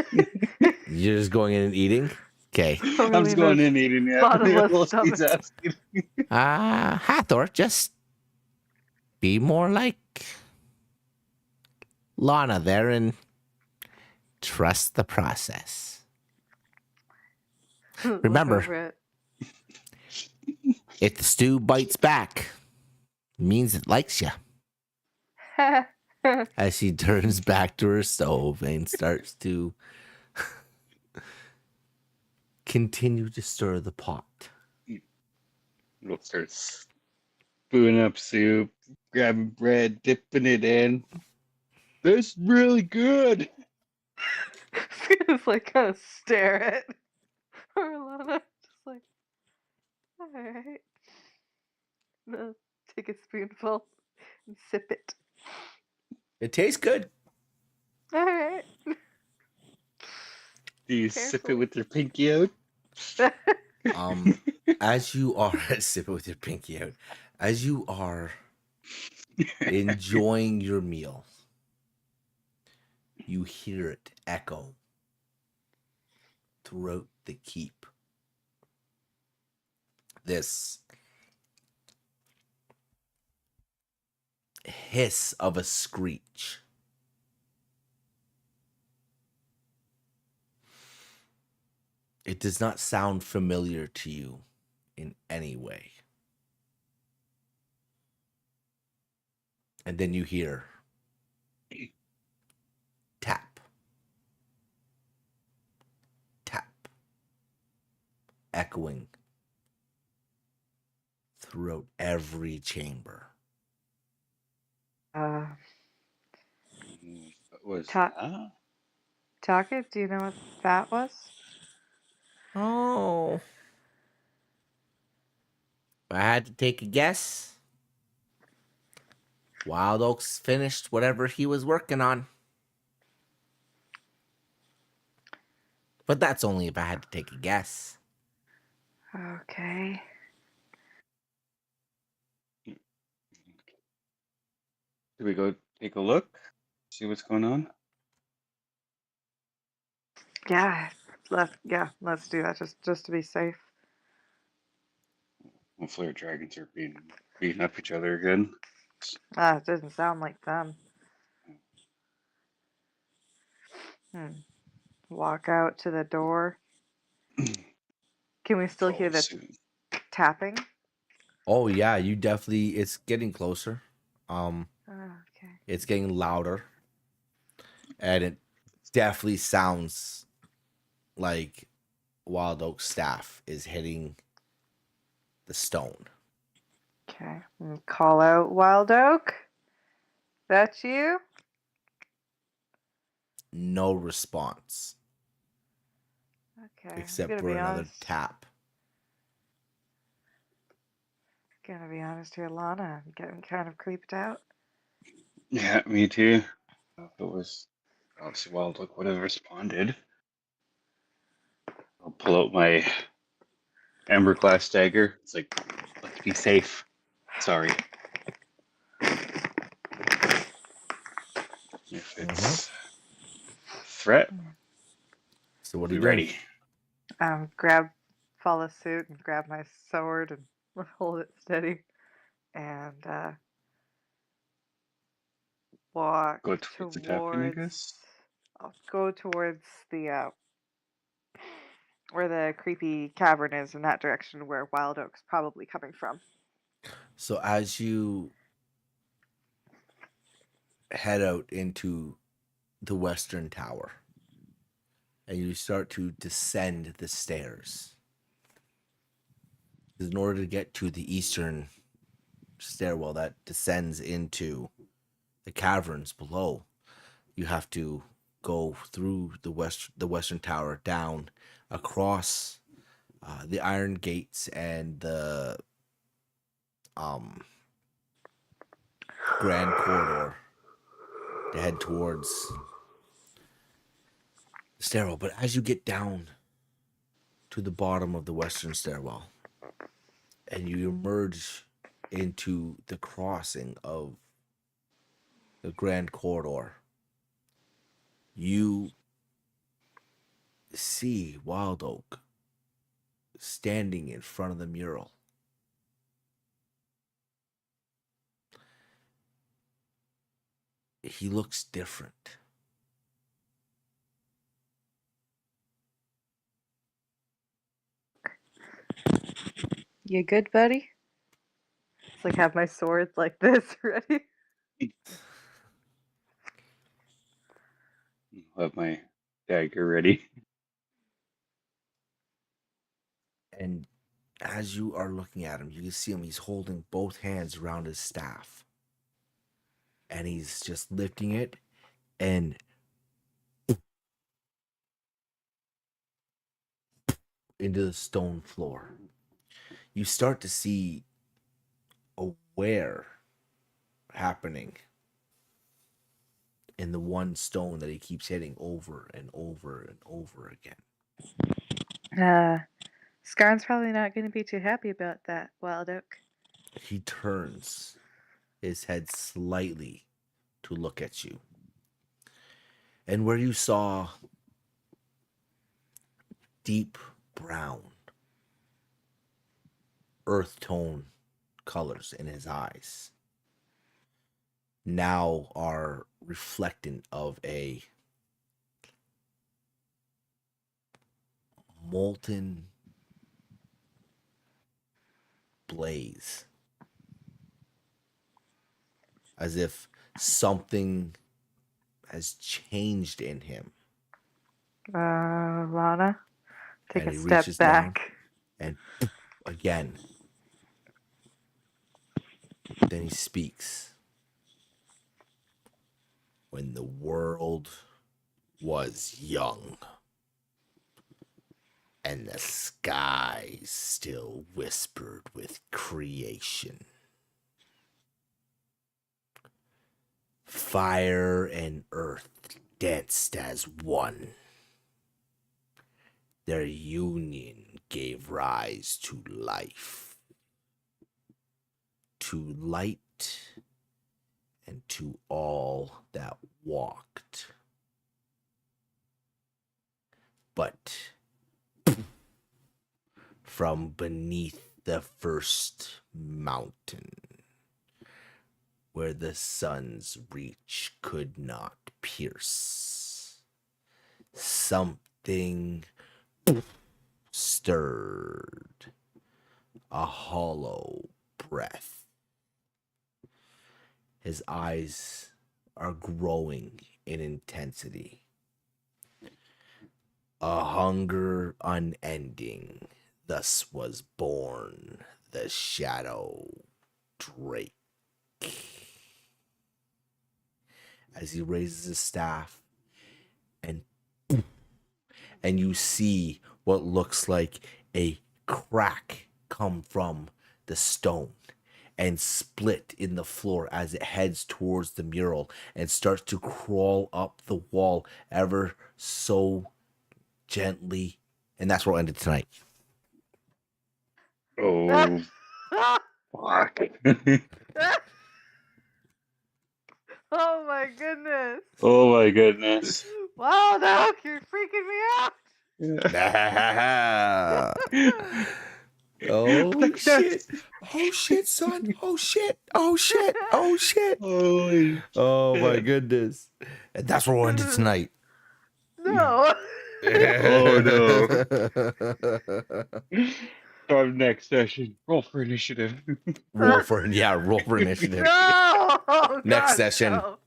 You're just going in and eating? Okay. I'm just going in eating. Yeah. Bottomless Well, stomach. she's asking. Hathor, just be more like Lana there and trust the process. Remember, Look over if the stew bites back, it means it likes you. it. As she turns back to her stove and starts to continue to stir the pot. We'll start spooning up soup, grabbing bread, dipping it in. This is really good. It's like gonna stare at Orlana, just like, alright. No, take a spoonful and sip it. It tastes good. Alright. Do you sip it Careful. with your pinky out? As you are sip it with your pinky out, as you are enjoying your meal, you hear it echo throughout the keep. This hiss of a screech. It does not sound familiar to you in any way. And then you hear tap, tap, echoing throughout every chamber. What was Ta- that? Taka, do you know what that was? Oh. If I had to take a guess, Wild Oaks finished whatever he was working on. But that's only if I had to take a guess. Okay. Do we go take a look? See what's going on? Yeah, let's do that just to be safe. Hopefully our dragons are beating up each other again. It doesn't sound like them. Walk out to the door. Can we still hear Follow the suit. tapping? Oh yeah, you definitely it's getting closer. Okay. It's getting louder. And it definitely sounds like Wild Oak's staff is hitting the stone. Okay. Call out Wild Oak. That's you? No response. Okay. Except I'm for gonna be another honest. tap. Gonna be honest here, Lana. I'm getting kind of creeped out. Yeah, me too. If it was obviously Wild Look would have responded. I'll pull out my Ember Glass dagger. It's like, let's be safe. Sorry. If it's a threat, So we'll what are be you doing? ready. Follow suit and grab my sword and hold it steady and walk Go towards the tapping, I towards. guess. I'll go towards the where the creepy cavern is in that direction where Wild Oak's probably coming from. So as you head out into the western tower and you start to descend the stairs, in order to get to the eastern stairwell that descends into the caverns below, you have to go through the western tower, down across the iron gates and the grand corridor to head towards the stairwell. But as you get down to the bottom of the western stairwell and you emerge into the crossing of the grand corridor, you see Wild Oak standing in front of the mural. He looks different. You good, buddy? It's like have my sword like this ready. I'll have my dagger ready. And as you are looking at him, you can see him. He's holding both hands around his staff. And he's just lifting it and into the stone floor. You start to see a wear happening in the one stone that he keeps hitting over and over and over again. Scarn's probably not going to be too happy about that, Wild Oak. He turns his head slightly to look at you. And where you saw deep brown, earth tone colors in his eyes now are reflectant of a molten blaze, as if something has changed in him. Lana, take And a he step reaches down. back. And again, then he speaks. when the world was young and the skies still whispered with creation. Fire and earth danced as one. Their union gave rise to life, to light, and to all that walked. But from beneath the first mountain, where the sun's reach could not pierce, something stirred, a hollow breath. His eyes are growing in intensity. A hunger unending, thus was born the shadow drake. As he raises his staff and you see what looks like a crack come from the stone and split in the floor as it heads towards the mural and starts to crawl up the wall ever so gently. And that's where we'll end it tonight. Oh, fuck. Oh my goodness. Oh my goodness. Wow, Doc, you're freaking me out. Oh shit. Oh shit, son. Oh shit. Oh shit. Oh shit. Holy Oh my shit. goodness. And that's where we'll end it tonight. No. Oh no. Our next session. Roll for initiative. Roll for initiative. No. Oh, Next God, session. no.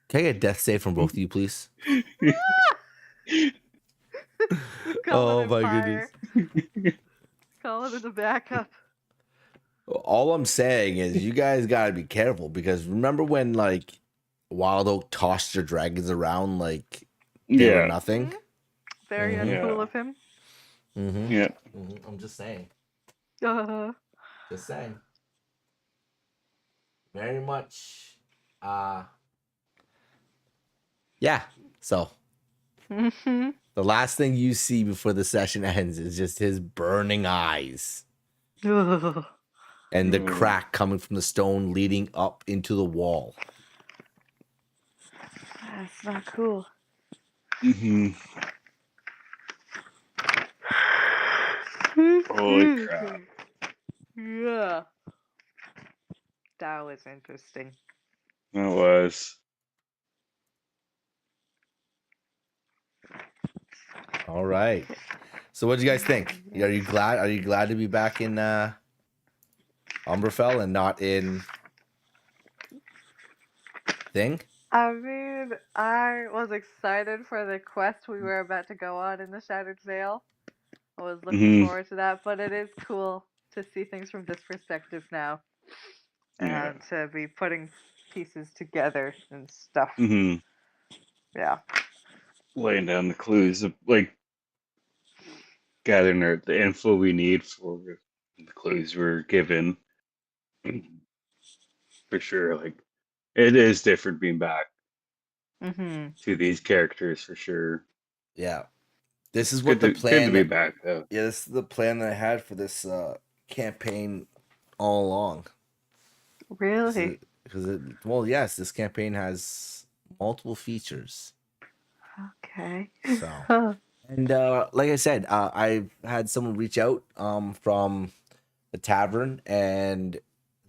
Can I get a death save from both of you, please? Call it Oh in my fire. goodness. Call it as a backup. All I'm saying is you guys gotta be careful, because remember when like Wild Oak tossed your dragons around like they were nothing? Very Mhm. uncool Yeah. of him. Mm-hmm. Yeah. Mm-hmm. I'm just saying. Uh, Just saying. Very much. Yeah. So mhm. the last thing you see before the session ends is just his burning eyes Ugh. and the Mm. crack coming from the stone leading up into the wall. That's not cool. Mm-hmm. Holy crap. Yeah. That was interesting. That was. All right. So what do you guys think? Are you glad? Are you glad to be back in Umberfell and not in Thing? I mean, I was excited for the quest we were about to go on in the Shattered Veil. I was looking Mhm. forward to that, but it is cool to see things from this perspective now. Yeah. And to be putting pieces together and stuff. Mm-hmm. Yeah. Laying down the clues of like gathering the info we need for the clues we're given. For sure. Like it is different being back Mm-hmm. to these characters for sure. Yeah. This is It's what the good to plan be back though. Yeah, this is the plan that I had for this campaign all along. Really? Well, yes, this campaign has multiple features. Okay. So, and like I said, I've had someone reach out from the tavern, and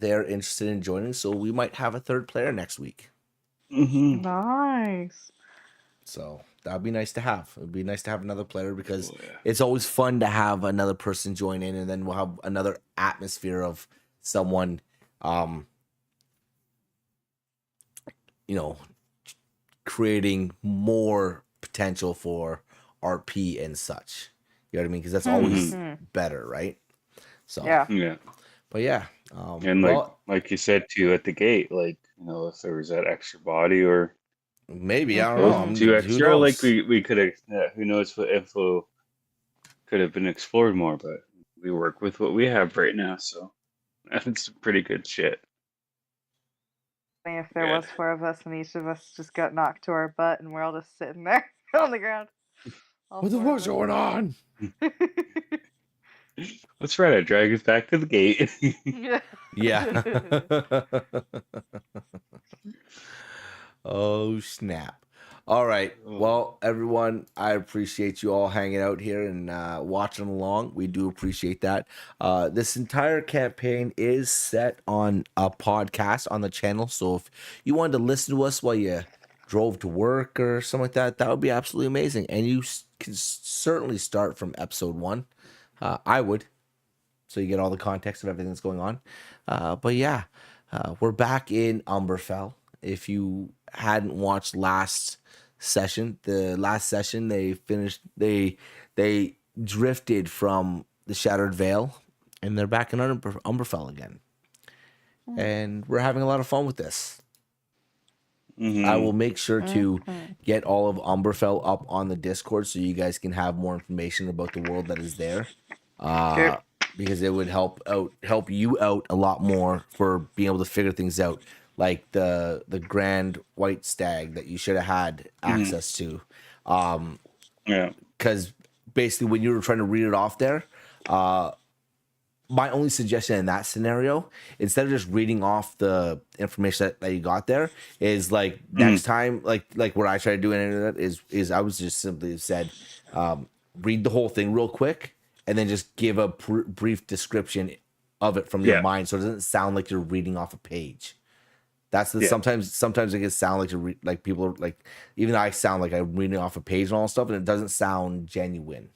they're interested in joining. So we might have a third player next week. Mm-hmm. Nice. So that'd be nice to have. It'd be nice to have another player, because Oh, yeah. it's always fun to have another person join in, and then we'll have another atmosphere of someone, creating more potential for RP and such. You know what I mean? Because that's always better, right? So Yeah. Yeah. But yeah, And well, like you said too at the gate, like, if there was that extra body or Maybe, I don't know. Well, two Who extra, like knows? we could have. Who knows what info could have been explored more, but we work with what we have right now, so that's pretty good shit. If there Good. was four of us and each of us just got knocked to our butt and we're all just sitting there on the ground. All What the four of fuck's going on? us. Let's try to drag us back to the gate. Yeah. Oh, snap. All right. Well, everyone, I appreciate you all hanging out here and watching along. We do appreciate that. This entire campaign is set on a podcast on the channel. So if you wanted to listen to us while you drove to work or something like that, that would be absolutely amazing. And you can certainly start from episode 1. I would. So you get all the context of everything that's going on. But yeah, we're back in Umberfell. If you hadn't watched last session, the last session they drifted from the Shattered Vale and they're back in Umberfell again. And we're having a lot of fun with this. Mhm. I will make sure to get all of Umberfell up on the Discord so you guys can have more information about the world that is there. Sure. Because it would help you out a lot more for being able to figure things out, like the grand white stag that you should have had access to. Yeah. Because basically when you were trying to read it off there, my only suggestion in that scenario, instead of just reading off the information that you got there, is like next time, like what I try to do in internet is I was just simply said, read the whole thing real quick and then just give a brief description of it from your mind, so it doesn't sound like you're reading off a page. That's the sometimes it can sound like you're like people are like, even I sound like I'm reading off a page and all that stuff, and it doesn't sound genuine.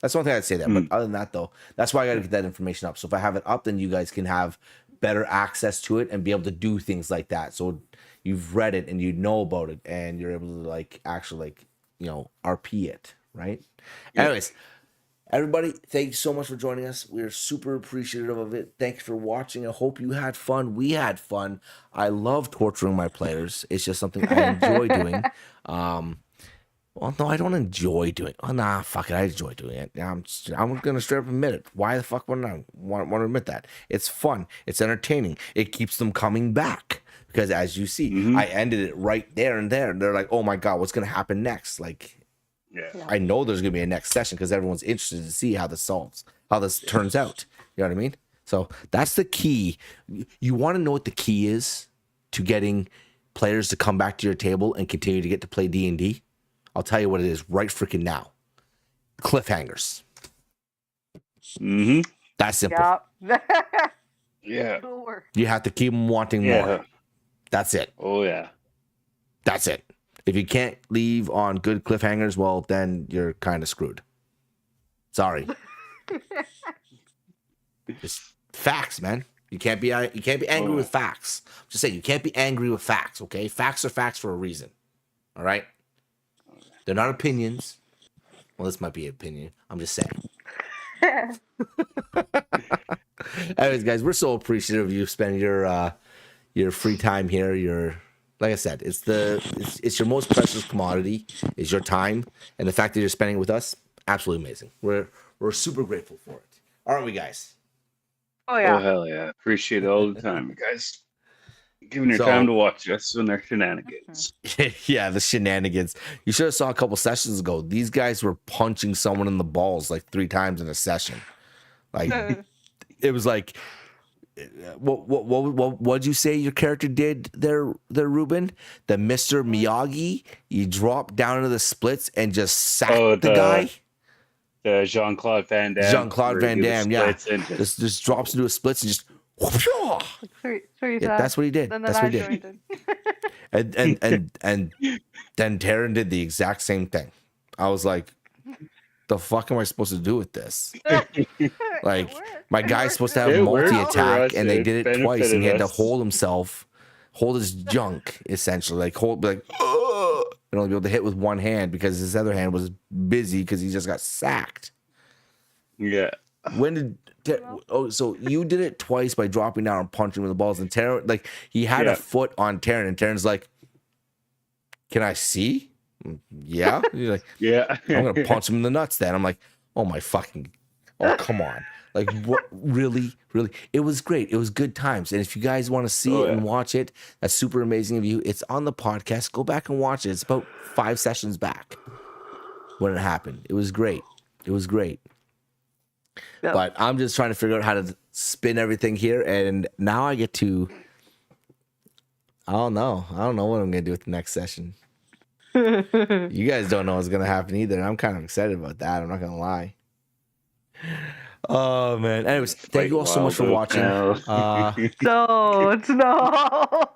That's one thing I'd say there. But other than that, though, that's why I got to get that information up. So if I have it up, then you guys can have better access to it and be able to do things like that. So you've read it and you know about it, and you're able to like actually like, you know, RP it, right? Yeah. Anyways, everybody, thank you so much for joining us. We're super appreciative of it. Thank you for watching. I hope you had fun. We had fun. I love torturing my players. It's just something I enjoy doing. Well, no, I don't enjoy doing. Oh, nah, fuck it. I enjoy doing it. I'm gonna straight up admit it. Why the fuck wouldn't I want to admit that? It's fun. It's entertaining. It keeps them coming back because, as you see, I ended it right there and there. And they're like, "Oh my god, what's gonna happen next?" Like, I know there's gonna be a next session because everyone's interested to see how this turns out. You know what I mean? So that's the key. You want to know what the key is to getting players to come back to your table and continue to get to play D&D? I'll tell you what it is right freaking now. Cliffhangers. That's simple. Yeah. You have to keep them wanting more. That's it. Oh, yeah. That's it. If you can't leave on good cliffhangers, well, then you're kind of screwed. Sorry. Just facts, man. You can't be angry with facts. Just say you can't be angry with facts, okay? Facts are facts for a reason. All right? They're not opinions. Well, this might be an opinion. I'm just saying. Anyways, guys, we're so appreciative of you spending your free time here. Like I said, it's your most precious commodity is your time, and the fact that you're spending it with us, absolutely amazing. We're super grateful for it. Aren't we, guys? Oh yeah. Oh, hell yeah. Appreciate it all the time, you guys. Giving your time to watch us and their shenanigans. Yeah, the shenanigans. You should have saw a couple sessions ago. These guys were punching someone in the balls like 3 times in a session. Like it was like, what'd you say your character did there, Ruben? The Mr. Miyagi. You dropped down into the splits and just sacked the guy. The Jean-Claude Van Damme. Jean-Claude Van Damme, yeah. Just drops into a splits and just. That's what he did. That's what he did. and then Taryn did the exact same thing. I was like, the fuck am I supposed to do with this? Like, my guy's supposed to have multi-attack, and they did it twice, and he had to hold his junk, essentially. Like, and only be able to hit with one hand because his other hand was busy because he just got sacked. Yeah. When did so you did it twice by dropping down and punching with the balls, and Taryn, like, he had a foot on Taryn, and Taryn's like, can I see? Yeah. He's like, Yeah. I'm gonna punch him in the nuts then. I'm like, oh my fucking, oh come on. Like what really? It was great. It was good times. And if you guys want to see Oh, it and yeah. watch it, that's super amazing of you. It's on the podcast. Go back and watch it. It's about 5 sessions back when it happened. It was great. It was great. Yeah. But I'm just trying to figure out how to spin everything here. And now I get to, I don't know what I'm gonna do with the next session. You guys don't know what's gonna happen either. And I'm kind of excited about that. I'm not gonna lie. Oh man. Anyways, thank you all so much for watching. Don't, no.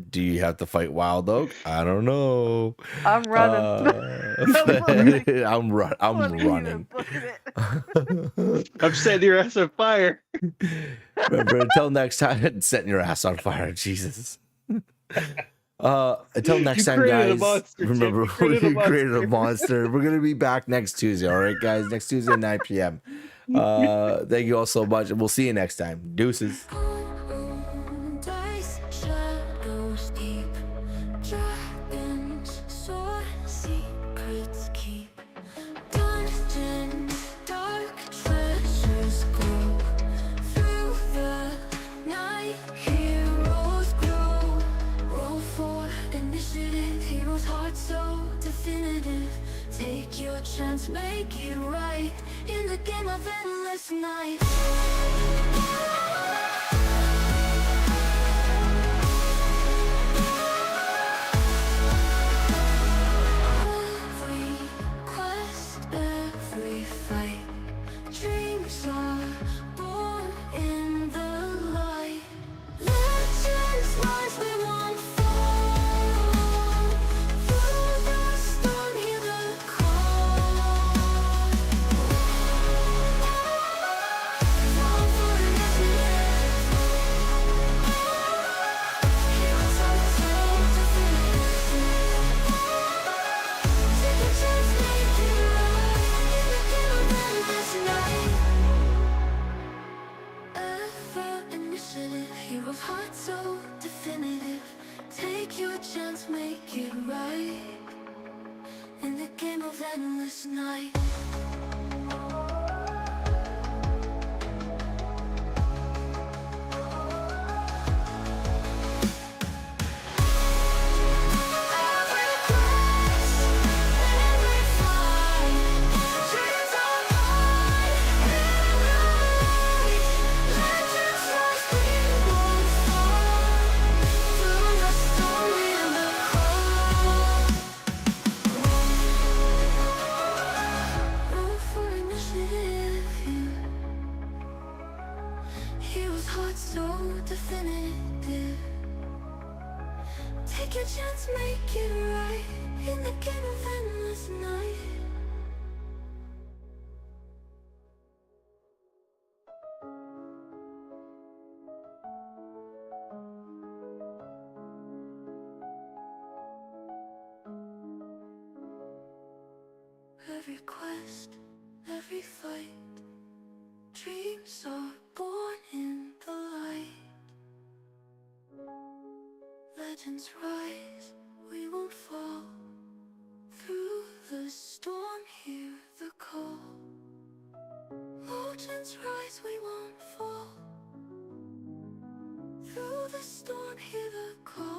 Do you have to fight Wild Oak? I don't know. I'm running. I'm running. I'm setting your ass on fire. Remember, until next time, setting your ass on fire. Jesus. Until next time, created a guys. monster, Tim. Remember, You created a we created a monster. We're gonna be back next Tuesday. All right, guys. Next Tuesday, 9 p.m. Thank you all so much, and we'll see you next time. Deuces. Dice, shadows deep, dragons soar, secrets keep. Dungeon, dark treasures glow. Through the night, heroes grow. Roll for initiative, heroes' hearts so definitive. Take your chance, make it right in the game of endless night. Every quest, every fight, dreams are born in the light. Legends rise, we won't fall. Through the storm, hear the call. Fall for initiative. Heroes on the soul definitive. Take a chance, make it right in the game of endless night. Ever initiative, heroes' heart so definitive. Take your chance, make it right in the game of endless night. Every quest, every fight, dreams are high in the light. Legends rise, we won't fall. Through the storm, hear the call. Roll for initiative here. Heroes' hearts so definitive. Take your chance, make it right in the game of endless night. Every quest, every fight, dreams are born in the light. Legends rise, we won't fall. Through the storm, hear the call. Legends rise, we won't fall. Through the storm, hear the call.